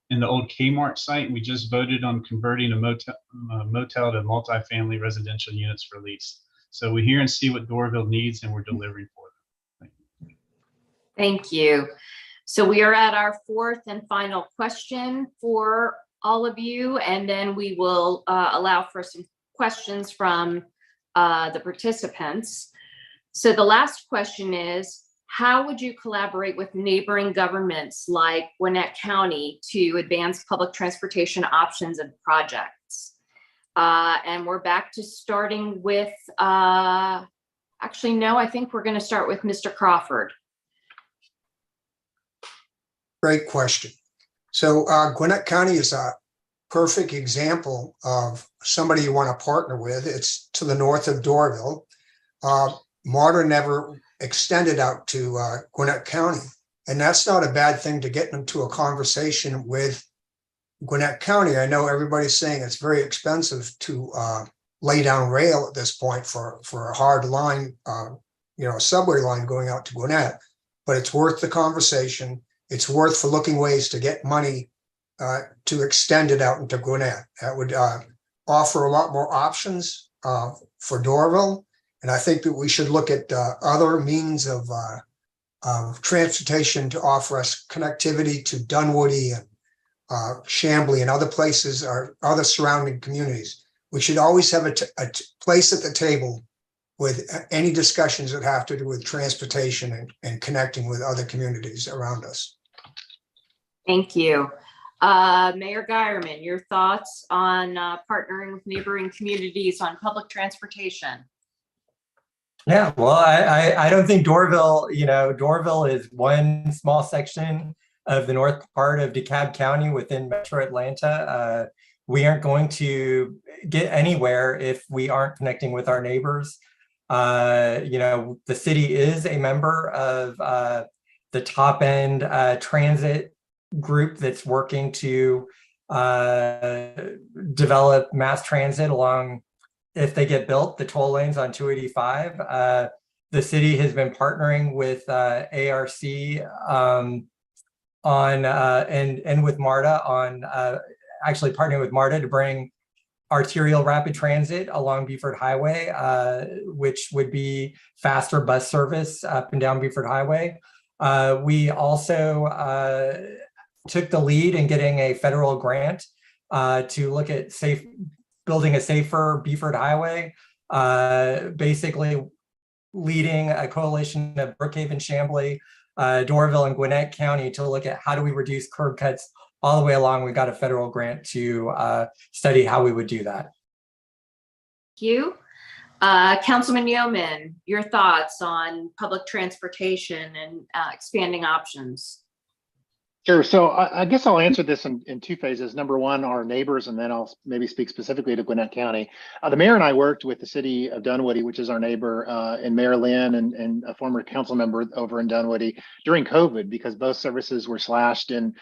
in the old Kmart site. And we just voted on converting a motel to multifamily residential units for lease. So we hear and see what Doraville needs, and we're delivering for them. Thank you. So we are at our fourth and final question for all of you, and then we will allow for some questions from the participants. So the last question is, how would you collaborate with neighboring governments like Gwinnett County to advance public transportation options and projects? And we're back to starting with, actually, no, I think we're going to start with Mr. Crawford. Great question. So Gwinnett County is a perfect example of somebody you want to partner with. It's to the north of Doraville. MARTA never extended out to Gwinnett County. And that's not a bad thing to get into a conversation with Gwinnett County. I know everybody's saying it's very expensive to lay down rail at this point for a hard line, subway line going out to Gwinnett, but it's worth the conversation. It's worth for looking ways to get money to extend it out into Gwinnett. That would offer a lot more options for Doraville. And I think that we should look at other means of transportation to offer us connectivity to Dunwoody and Chambly and other places or other surrounding communities. We should always have a place at the table with any discussions that have to do with transportation and connecting with other communities around us. Thank you. Mayor Geierman, your thoughts on partnering with neighboring communities on public transportation? Yeah, well, I don't think Doraville, Doraville is one small section of the north part of DeKalb County within Metro Atlanta. We aren't going to get anywhere if we aren't connecting with our neighbors. The city is a member of the top end transit group that's working to develop mass transit along, if they get built, the toll lanes on 285. The city has been partnering with ARC on and with MARTA on actually partnering with MARTA to bring arterial rapid transit along Buford Highway, which would be faster bus service up and down Buford Highway. We also took the lead in getting a federal grant to look at building a safer Beaufort Highway, basically leading a coalition of Brookhaven, Chamblee, Doraville, and Gwinnett County to look at how do we reduce curb cuts all the way along. We got a federal grant to study how we would do that. Thank you. Councilman Yeoman, your thoughts on public transportation and expanding options? Sure. So I guess I'll answer this in two phases. Number one, our neighbors, and then I'll maybe speak specifically to Gwinnett County. The mayor and I worked with the city of Dunwoody, which is our neighbor, and Mayor Lynn and a former council member over in Dunwoody during COVID, because both services were slashed in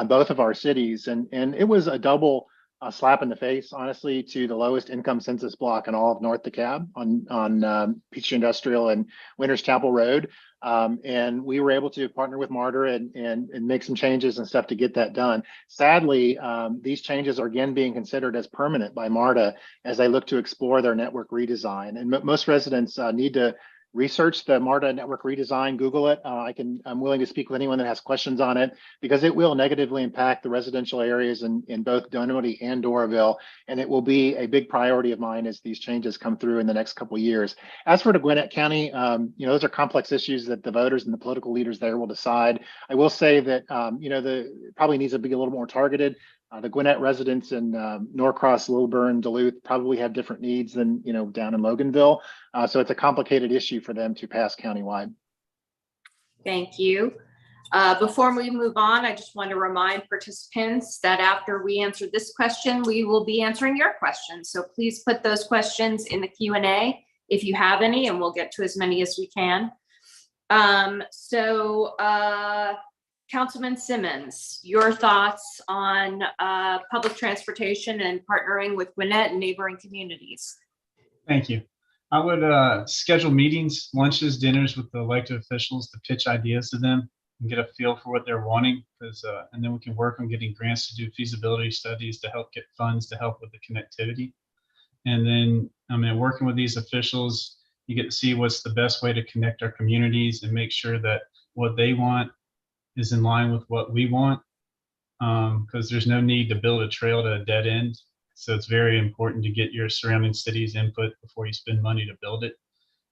both of our cities. And it was a double slap in the face, honestly, to the lowest income census block in all of North DeKalb on Peachtree Industrial and Winters Chapel Road. And we were able to partner with MARTA and make some changes and stuff to get that done. Sadly, these changes are again being considered as permanent by MARTA as they look to explore their network redesign. And most residents need to research the MARTA network redesign, Google it. I'm willing to speak with anyone that has questions on it, because it will negatively impact the residential areas in both Dunwoody and Doraville. And it will be a big priority of mine as these changes come through in the next couple of years. As for the Gwinnett County, those are complex issues that the voters and the political leaders there will decide. I will say that, probably needs to be a little more targeted. The Gwinnett residents in Norcross, Lilburn, Duluth probably have different needs than down in Loganville. So it's a complicated issue for them to pass countywide. Thank you. Before we move on, I just want to remind participants that after we answer this question, we will be answering your questions. So please put those questions in the Q&A if you have any, and we'll get to as many as we can. Councilman Simmons, your thoughts on public transportation and partnering with Gwinnett and neighboring communities? Thank you. I would schedule meetings, lunches, dinners with the elected officials to pitch ideas to them and get a feel for what they're wanting, and then we can work on getting grants to do feasibility studies to help get funds to help with the connectivity. And then, working with these officials, you get to see what's the best way to connect our communities and make sure that what they want is in line with what we want, because there's no need to build a trail to a dead end. So it's very important to get your surrounding cities' input before you spend money to build it.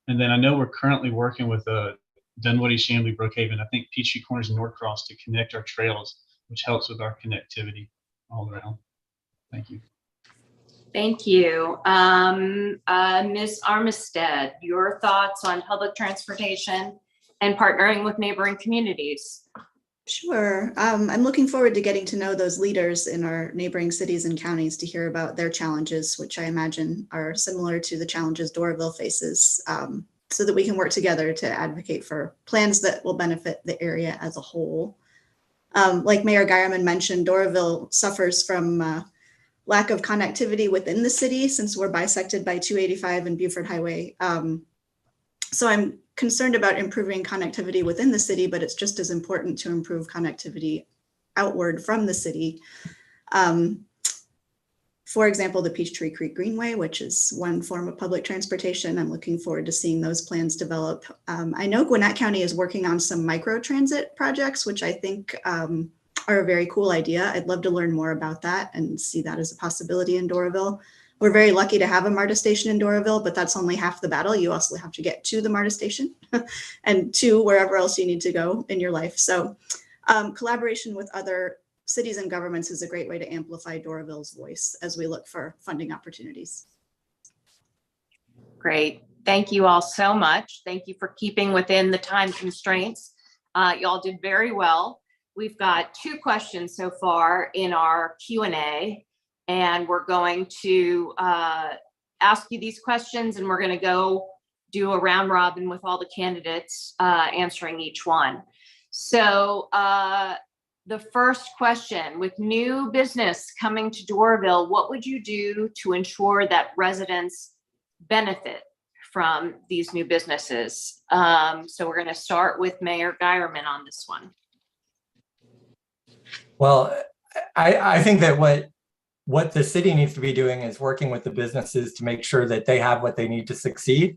And then I know we're currently working with Dunwoody, Chamblee, Brookhaven, I think Peachtree Corners and Norcross to connect our trails, which helps with our connectivity all around. Thank you. Thank you. Ms. Armistead, your thoughts on public transportation and partnering with neighboring communities? Sure. I'm looking forward to getting to know those leaders in our neighboring cities and counties to hear about their challenges, which I imagine are similar to the challenges Doraville faces, so that we can work together to advocate for plans that will benefit the area as a whole. Like Mayor Geierman mentioned, Doraville suffers from lack of connectivity within the city since we're bisected by 285 and Beaufort Highway. So I'm concerned about improving connectivity within the city, but it's just as important to improve connectivity outward from the city. For example, the Peachtree Creek Greenway, which is one form of public transportation. I'm looking forward to seeing those plans develop. I know Gwinnett County is working on some micro transit projects, which I think are a very cool idea. I'd love to learn more about that and see that as a possibility in Doraville. We're very lucky to have a MARTA station in Doraville, but that's only half the battle. You also have to get to the MARTA station and to wherever else you need to go in your life. So collaboration with other cities and governments is a great way to amplify Doraville's voice as we look for funding opportunities. Great. Thank you all so much. Thank you for keeping within the time constraints. Y'all did very well. We've got 2 questions so far in our Q&A. And we're going to ask you these questions, and we're going to go do a round robin with all the candidates answering each one. So the first question, with new business coming to Doraville, what would you do to ensure that residents benefit from these new businesses? So we're going to start with Mayor Geierman on this one. Well, I think that what the city needs to be doing is working with the businesses to make sure that they have what they need to succeed.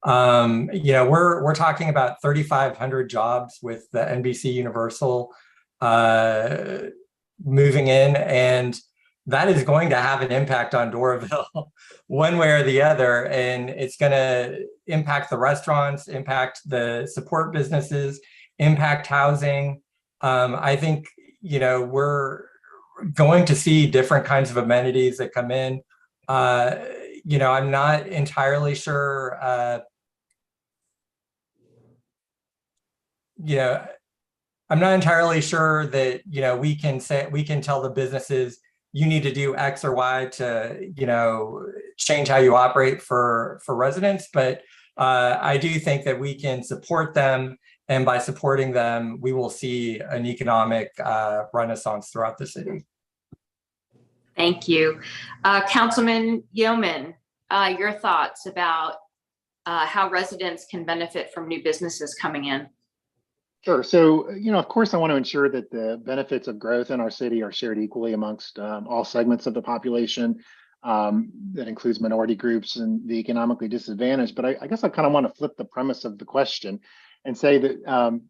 We're talking about 3,500 jobs with the NBC Universal moving in, and that is going to have an impact on Doraville one way or the other. And it's going to impact the restaurants, impact the support businesses, impact housing. I think, we're going to see different kinds of amenities that come in. I'm not entirely sure, I'm not entirely sure that, we can tell the businesses, you need to do X or Y to, change how you operate for residents. But I do think that we can support them. And by supporting them, we will see an economic renaissance throughout the city. Thank you. Councilman Yeoman, your thoughts about how residents can benefit from new businesses coming in? Sure. So, of course, I want to ensure that the benefits of growth in our city are shared equally amongst all segments of the population. That includes minority groups and the economically disadvantaged. But I guess I kind of want to flip the premise of the question and say that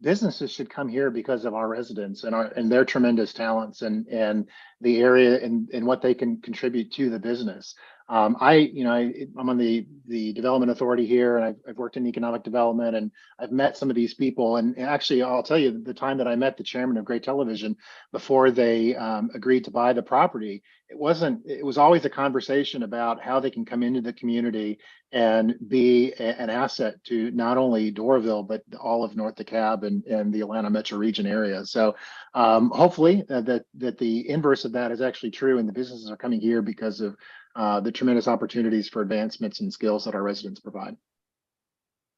businesses should come here because of our residents and their tremendous talents and the area and what they can contribute to the business. I'm on the development authority here, and I've worked in economic development, and I've met some of these people. And actually, I'll tell you, the time that I met the chairman of Gray Television before they agreed to buy the property, it was always a conversation about how they can come into the community and be an asset to not only Doraville, but all of North DeKalb and the Atlanta metro region area. So hopefully that the inverse of that is actually true, and the businesses are coming here because of the tremendous opportunities for advancements and skills that our residents provide.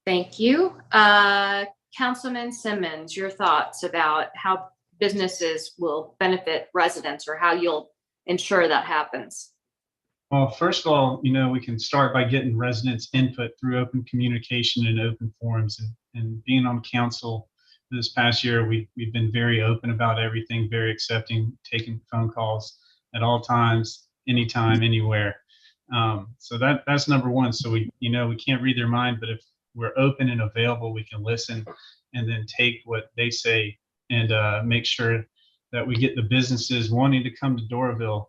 Thank you. Councilman Simmons, your thoughts about how businesses will benefit residents or how you'll ensure that happens? Well, first of all, we can start by getting residents' input through open communication and open forums. And being on council this past year, we've been very open about everything, very accepting, taking phone calls at all times, anytime, anywhere. So that's number one. So we can't read their mind, but if we're open and available, we can listen and then take what they say and make sure that we get the businesses wanting to come to Doraville,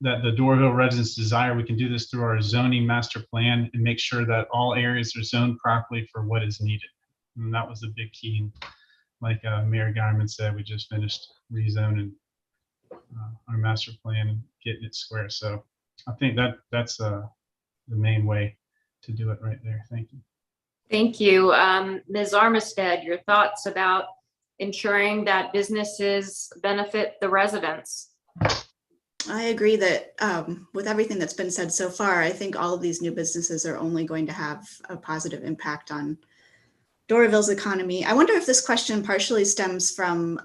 that the Doraville residents desire. We can do this through our zoning master plan and make sure that all areas are zoned properly for what is needed. And that was a big key. And like Mayor Guyman said, we just finished rezoning our master plan and getting it square. So I think that's the main way to do it right there. Thank you. Thank you. Ms. Armistead, your thoughts about ensuring that businesses benefit the residents? I agree that with everything that's been said so far, I think all of these new businesses are only going to have a positive impact on Doraville's economy. I wonder if this question partially stems from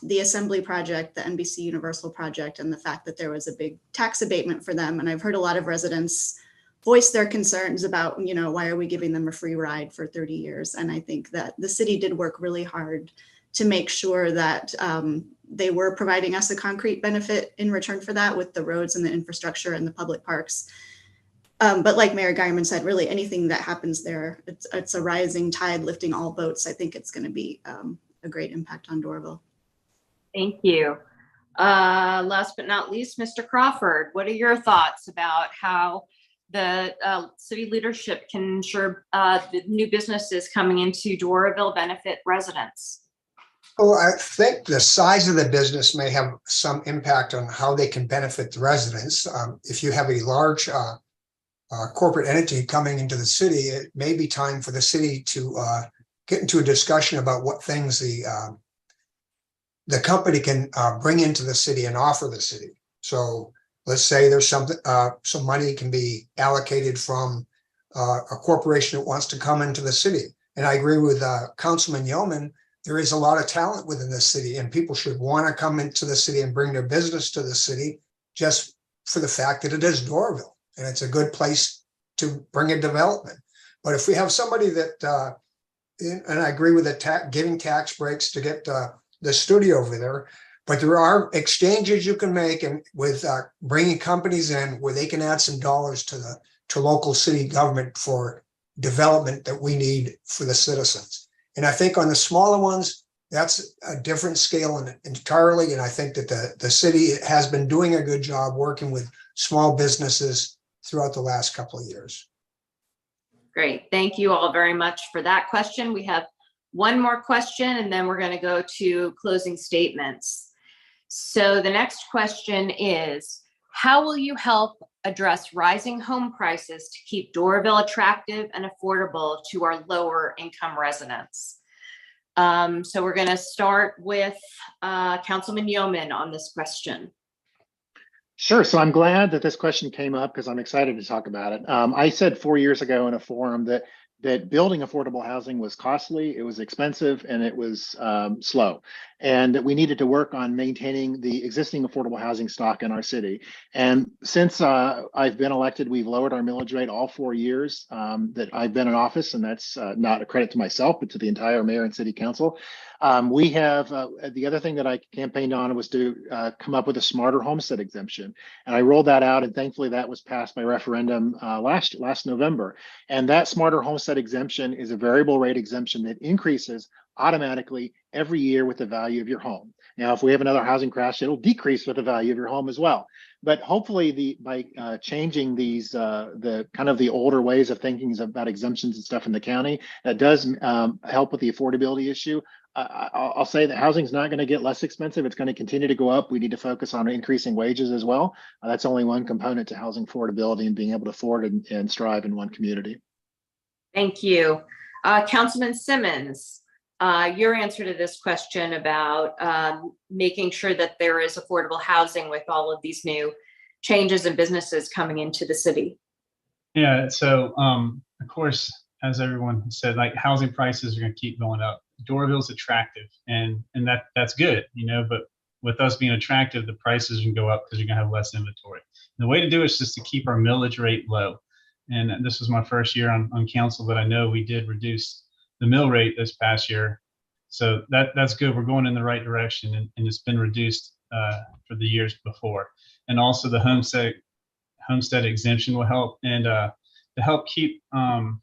the Assembly project, the NBC Universal project, and the fact that there was a big tax abatement for them. And I've heard a lot of residents voice their concerns about, why are we giving them a free ride for 30 years? And I think that the city did work really hard to make sure that they were providing us a concrete benefit in return for that with the roads and the infrastructure and the public parks. But like Mayor Guyman said, really anything that happens there, it's a rising tide lifting all boats. I think it's going to be a great impact on Doraville. Thank you. Last but not least, Mr. Crawford, what are your thoughts about how the city leadership can ensure the new businesses coming into Doraville benefit residents? Well, I think the size of the business may have some impact on how they can benefit the residents. If you have a large corporate entity coming into the city, it may be time for the city to get into a discussion about what things the company can bring into the city and offer the city. So let's say there's something, some money can be allocated from a corporation that wants to come into the city. And I agree with Councilman Yeoman. There is a lot of talent within the city, and people should want to come into the city and bring their business to the city just for the fact that it is Doraville and it's a good place to bring a development. But if we have somebody that, and I agree with the giving tax breaks to get the studio over there, But there are exchanges you can make and with bringing companies in where they can add some dollars to local city government for development that we need for the citizens. And I think on the smaller ones, that's a different scale entirely. And I think that the city has been doing a good job working with small businesses throughout the last couple of years. Great. Thank you all very much for that question. We have one more question and then we're going to go to closing statements. So the next question is, how will you help address rising home prices to keep Doraville attractive and affordable to our lower income residents? So we're going to start with Councilman Yeoman on this question. Sure. So I'm glad that this question came up because I'm excited to talk about it. I said 4 years ago in a forum that building affordable housing was costly, it was expensive, and it was slow, and that we needed to work on maintaining the existing affordable housing stock in our city. And since I've been elected, we've lowered our millage rate all 4 years that I've been in office, and that's not a credit to myself, but to the entire mayor and city council. We have the other thing that I campaigned on was to come up with a smarter homestead exemption, and I rolled that out, and thankfully that was passed by referendum last November. And that smarter homestead exemption is a variable rate exemption that increases automatically every year with the value of your home. Now, if we have another housing crash, it'll decrease with the value of your home as well. But hopefully, by changing these, the kind of the older ways of thinking about exemptions and stuff in the county, that does help with the affordability issue. I'll say that housing is not going to get less expensive. It's going to continue to go up. We need to focus on increasing wages as well. That's only one component to housing affordability and being able to afford and strive in one community. Thank you. Councilman Simmons, your answer to this question about making sure that there is affordable housing with all of these new changes and businesses coming into the city. Yeah, so of course, as everyone said, like housing prices are going to keep going up. Doraville's attractive, and that's good, you know, but with us being attractive, the prices can go up because you're going to have less inventory. And the way to do it is just to keep our millage rate low. And this was my first year on council, but I know we did reduce the mill rate this past year. So that's good. We're going in the right direction, and it's been reduced for the years before. And also the homestead exemption will help. And to help keep the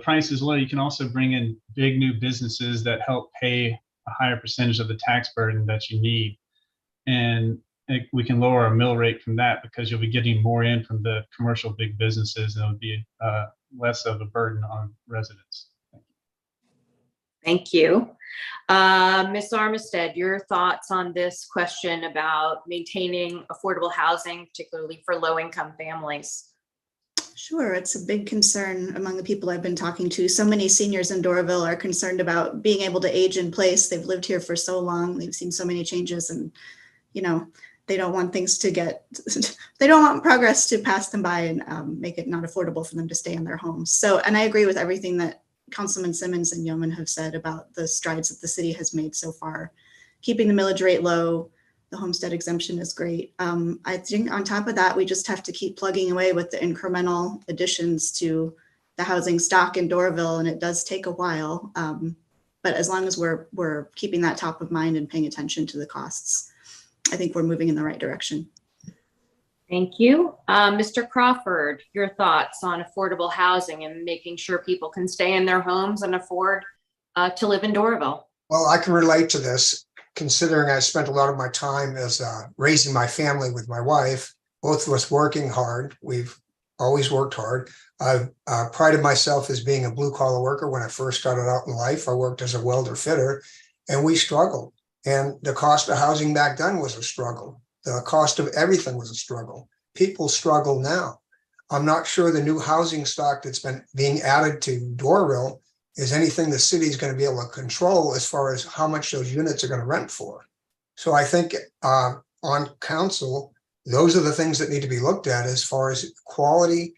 prices low, you can also bring in big new businesses that help pay a higher percentage of the tax burden that you need. And we can lower our mill rate from that because you'll be getting more in from the commercial big businesses, and it'll be less of a burden on residents. Thank you. Ms. Armistead, your thoughts on this question about maintaining affordable housing, particularly for low-income families? Sure, it's a big concern among the people I've been talking to. So many seniors in Doraville are concerned about being able to age in place. They've lived here for so long. They've seen so many changes, and you know, they don't want things to they don't want progress to pass them by and make it not affordable for them to stay in their homes. So, and I agree with everything that Councilman Simmons and Yeoman have said about the strides that the city has made so far. Keeping the millage rate low, the homestead exemption is great. I think on top of that, we just have to keep plugging away with the incremental additions to the housing stock in Doraville, and it does take a while. But as long as we're keeping that top of mind and paying attention to the costs, I think we're moving in the right direction. Thank you. Mr. Crawford, your thoughts on affordable housing and making sure people can stay in their homes and afford to live in Doraville? Well, I can relate to this, considering I spent a lot of my time as raising my family with my wife, both of us working hard. We've always worked hard. I've prided myself as being a blue collar worker. When I first started out in life, I worked as a welder fitter, and we struggled. And the cost of housing back then was a struggle. The cost of everything was a struggle. People struggle now. I'm not sure the new housing stock that's been being added to Doraville is anything the city is going to be able to control as far as how much those units are going to rent for. So I think on council, those are the things that need to be looked at as far as quality,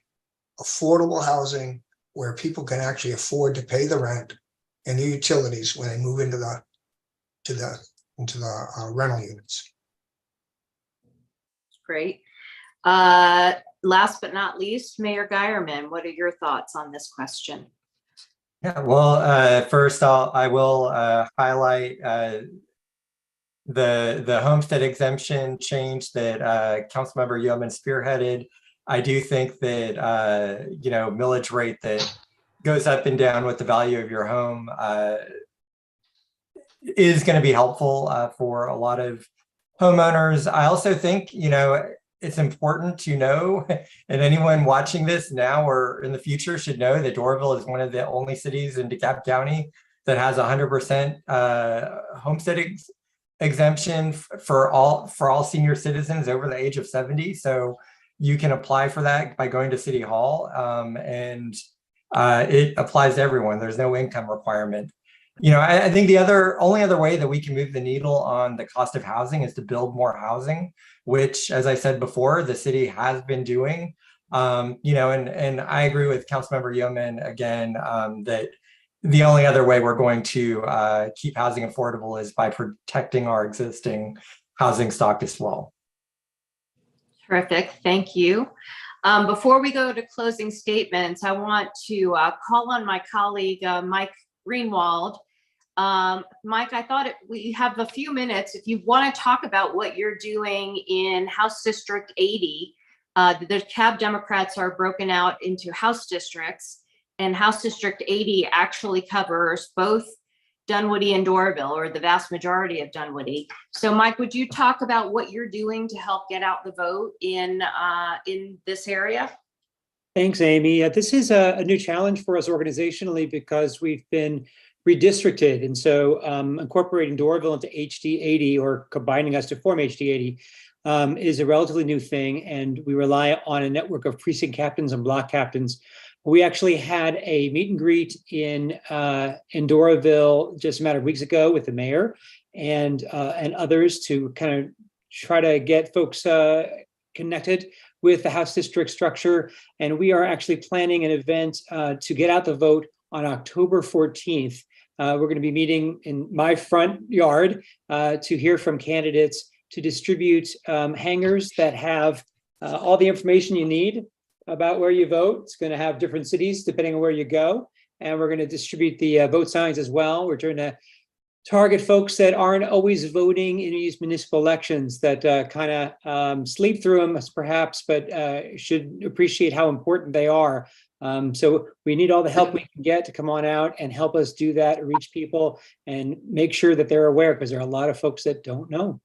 affordable housing where people can actually afford to pay the rent and the utilities when they move into the rental units. Great. Last but not least, Mayor Geierman, what are your thoughts on this question? Yeah, well, first I will highlight the homestead exemption change that Councilmember Yeoman spearheaded. I do think that millage rate that goes up and down with the value of your home is going to be helpful for a lot of homeowners. I also think, it's important to know, and anyone watching this now or in the future should know that Doraville is one of the only cities in DeKalb County that has 100% homestead exemption for all senior citizens over the age of 70. So you can apply for that by going to City Hall, and it applies to everyone. There's no income requirement. I think the only other way that we can move the needle on the cost of housing is to build more housing, which, as I said before, the city has been doing. And I agree with Councilmember Yeoman again, that the only other way we're going to keep housing affordable is by protecting our existing housing stock as well. Terrific, thank you. Before we go to closing statements, I want to call on my colleague, Mike Greenwald. Mike, I thought we have a few minutes. If you want to talk about what you're doing in House District 80, the DeKalb Democrats are broken out into House districts, and House District 80 actually covers both Dunwoody and Doraville, or the vast majority of Dunwoody. So Mike, would you talk about what you're doing to help get out the vote in this area? Thanks, Amy. This is a new challenge for us organizationally because we've been redistricted. And so incorporating Doraville into HD 80 or combining us to form HD 80 is a relatively new thing. And we rely on a network of precinct captains and block captains. We actually had a meet and greet in Doraville just a matter of weeks ago with the mayor and others to kind of try to get folks connected with the House district structure. And we are actually planning an event to get out the vote on October 14th. We're going to be meeting in my front yard to hear from candidates to distribute hangers that have all the information you need about where you vote. It's going to have different cities depending on where you go. And we're going to distribute the vote signs as well. We're trying to target folks that aren't always voting in these municipal elections, that kind of sleep through them perhaps, but should appreciate how important they are. So we need all the help we can get to come on out and help us do that, reach people and make sure that they're aware, because there are a lot of folks that don't know.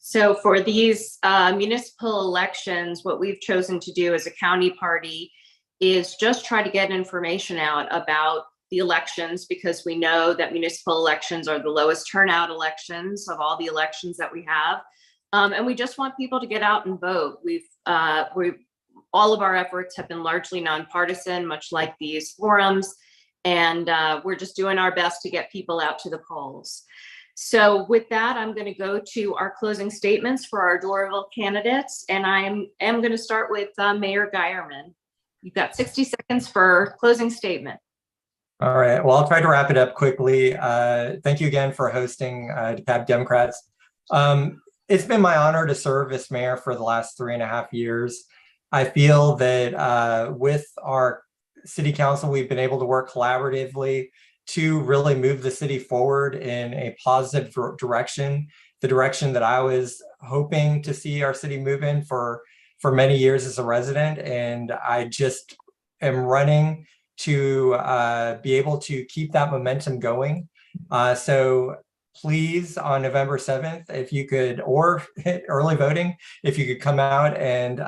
So for these municipal elections, what we've chosen to do as a county party is just try to get information out about the elections, because we know that municipal elections are the lowest turnout elections of all the elections that we have. And we just want people to get out and vote. All of our efforts have been largely nonpartisan, much like these forums. And we're just doing our best to get people out to the polls. So with that, I'm going to go to our closing statements for our Doraville candidates. And I am going to start with Mayor Geierman. You've got 60 seconds for closing statement. All right, well, I'll try to wrap it up quickly. Thank you again for hosting DeKalb Democrats. It's been my honor to serve as mayor for the last 3.5 years. I feel that with our city council, we've been able to work collaboratively to really move the city forward in a positive direction, the direction that I was hoping to see our city move in for many years as a resident. And I just am running to be able to keep that momentum going. So please, on November 7th, if you could, or early voting, if you could come out and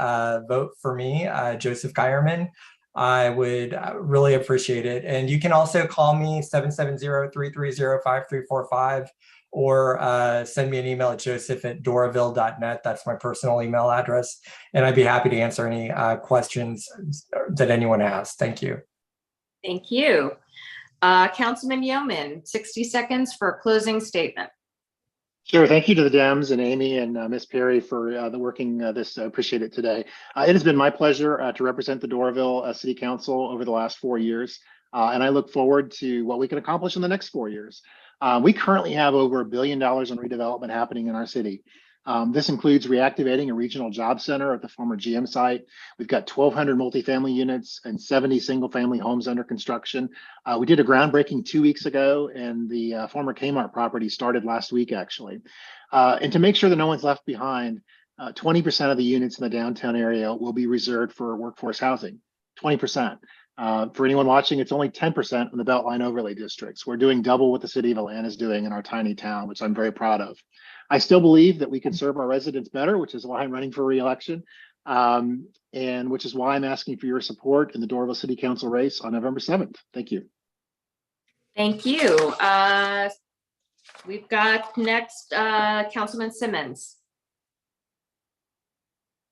vote for me, Joseph Geierman, I would really appreciate it. And you can also call me 770-330-5345 or send me an email at joseph@doraville.net. That's my personal email address. And I'd be happy to answer any questions that anyone has. Thank you. Thank you. Councilman Yeoman, 60 seconds for a closing statement. Sure. Thank you to the Dems and Amy and Ms. Perry for the working this. Appreciate it today. It has been my pleasure to represent the Doraville City Council over the last 4 years. And I look forward to what we can accomplish in the next 4 years. We currently have over $1 billion in redevelopment happening in our city. This includes reactivating a regional job center at the former GM site. We've got 1,200 multifamily units and 70 single-family homes under construction. We did a groundbreaking 2 weeks ago, and the former Kmart property started last week, actually. And to make sure that no one's left behind, 20% of the units in the downtown area will be reserved for workforce housing. 20%. For anyone watching, it's only 10% in the Beltline overlay districts. We're doing double what the city of Atlanta is doing in our tiny town, which I'm very proud of. I still believe that we can serve our residents better, which is why I'm running for re-election, and which is why I'm asking for your support in the Doraville City Council race on November 7th. Thank you. Thank you. We've got next Councilman Simmons.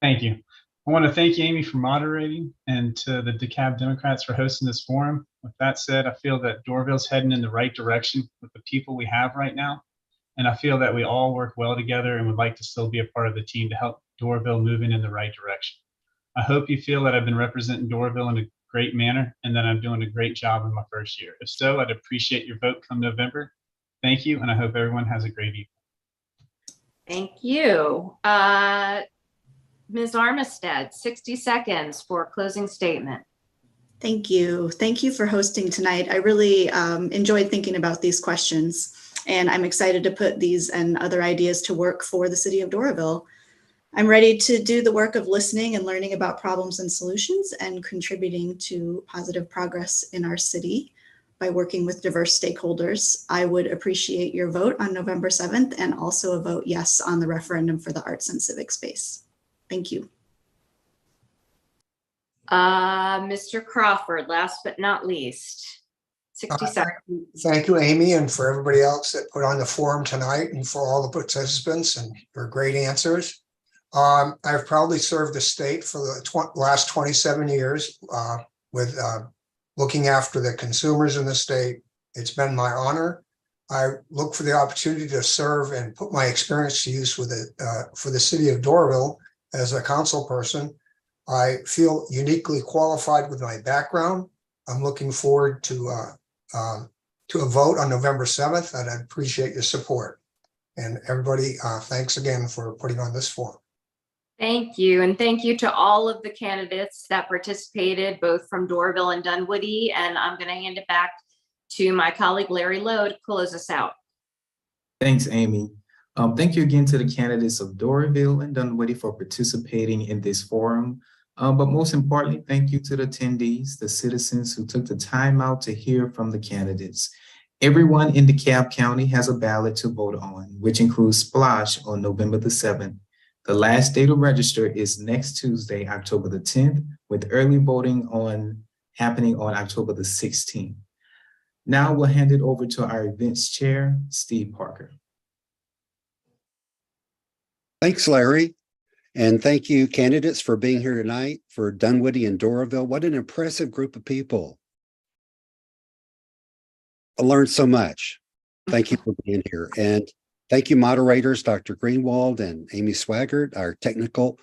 Thank you. I want to thank you, Amy, for moderating, and to the DeKalb Democrats for hosting this forum. With that said, I feel that Doraville's heading in the right direction with the people we have right now. And I feel that we all work well together and would like to still be a part of the team to help Doraville moving in the right direction. I hope you feel that I've been representing Doraville in a great manner and that I'm doing a great job in my first year. If so, I'd appreciate your vote come November. Thank you, and I hope everyone has a great evening. Thank you. Ms. Armistead, 60 seconds for closing statement. Thank you. Thank you for hosting tonight. I really enjoyed thinking about these questions, and I'm excited to put these and other ideas to work for the city of Doraville. I'm ready to do the work of listening and learning about problems and solutions and contributing to positive progress in our city by working with diverse stakeholders. I would appreciate your vote on November 7th and also a vote yes on the referendum for the arts and civic space. Thank you. Mr. Crawford, last but not least, 60 seconds. Thank you, Amy, and for everybody else that put on the forum tonight and for all the participants and your great answers. I've probably served the state for the last 27 years with looking after the consumers in the state. It's been my honor. I look for the opportunity to serve and put my experience to use with it for the city of Doraville as a council person. I feel uniquely qualified with my background. I'm looking forward to a vote on November 7th, and I appreciate your support. And everybody, thanks again for putting on this forum. Thank you. And thank you to all of the candidates that participated, both from Doraville and Dunwoody. And I'm going to hand it back to my colleague, Larry Lowe, to close us out. Thanks, Amy. Thank you again to the candidates of Doraville and Dunwoody for participating in this forum. But most importantly, thank you to the attendees, the citizens who took the time out to hear from the candidates. Everyone in DeKalb County has a ballot to vote on, which includes Splash on November the 7th. The last day to register is next Tuesday, October the 10th, with early voting happening on October the 16th. Now we'll hand it over to our events chair, Steve Parker. Thanks, Larry. And thank you, candidates, for being here tonight for Dunwoody and Doraville. What an impressive group of people. I learned so much. Thank you for being here. And thank you, moderators, Dr. Greenwald and Amy Swaggart, our technical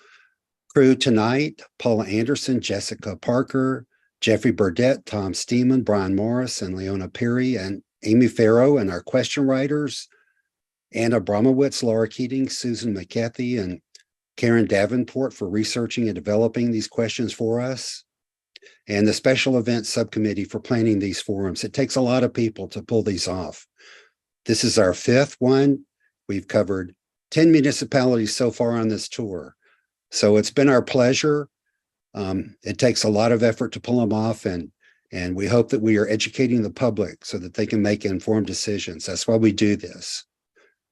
crew tonight, Paula Anderson, Jessica Parker, Jeffrey Burdett, Tom Steeman, Brian Morris, and Leona Perry, and Amy Farrow, and our question writers, Anna Bromowitz, Laura Keating, Susan McCarthy, and Karen Davenport for researching and developing these questions for us, and the Special Events Subcommittee for planning these forums. It takes a lot of people to pull these off. This is our 5th one. We've covered 10 municipalities so far on this tour. So it's been our pleasure. It takes a lot of effort to pull them off, and we hope that we are educating the public so that they can make informed decisions. That's why we do this.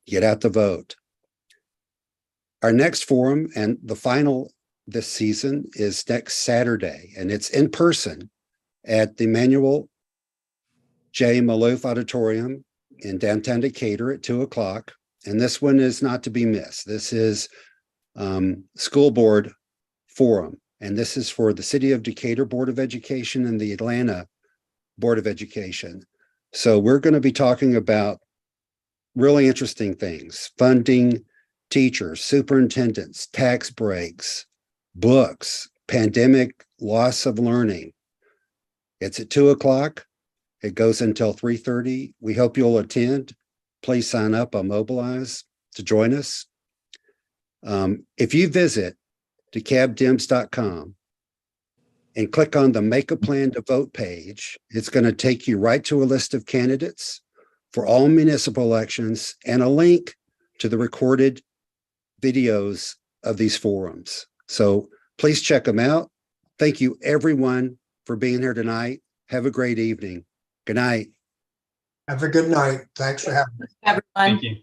Get out the vote. Our next forum, and the final this season, is next Saturday, and it's in person at the Manuel J. Maloof Auditorium in downtown Decatur at 2 o'clock. And this one is not to be missed. This is school board forum, and this is for the City of Decatur Board of Education and the Atlanta Board of Education. So we're going to be talking about really interesting things: funding, teachers, superintendents, tax breaks, books, pandemic, loss of learning. It's at 2 o'clock. It goes until 3:30. We hope you'll attend. Please sign up on Mobilize to join us. If you visit DeKalbDems.com and click on the Make a Plan to Vote page, it's going to take you right to a list of candidates for all municipal elections and a link to the recorded videos of these forums. So please check them out. Thank you, everyone, for being here tonight. Have a great evening. Good night. Have a good night. Thanks for having me. Everyone. Thank you.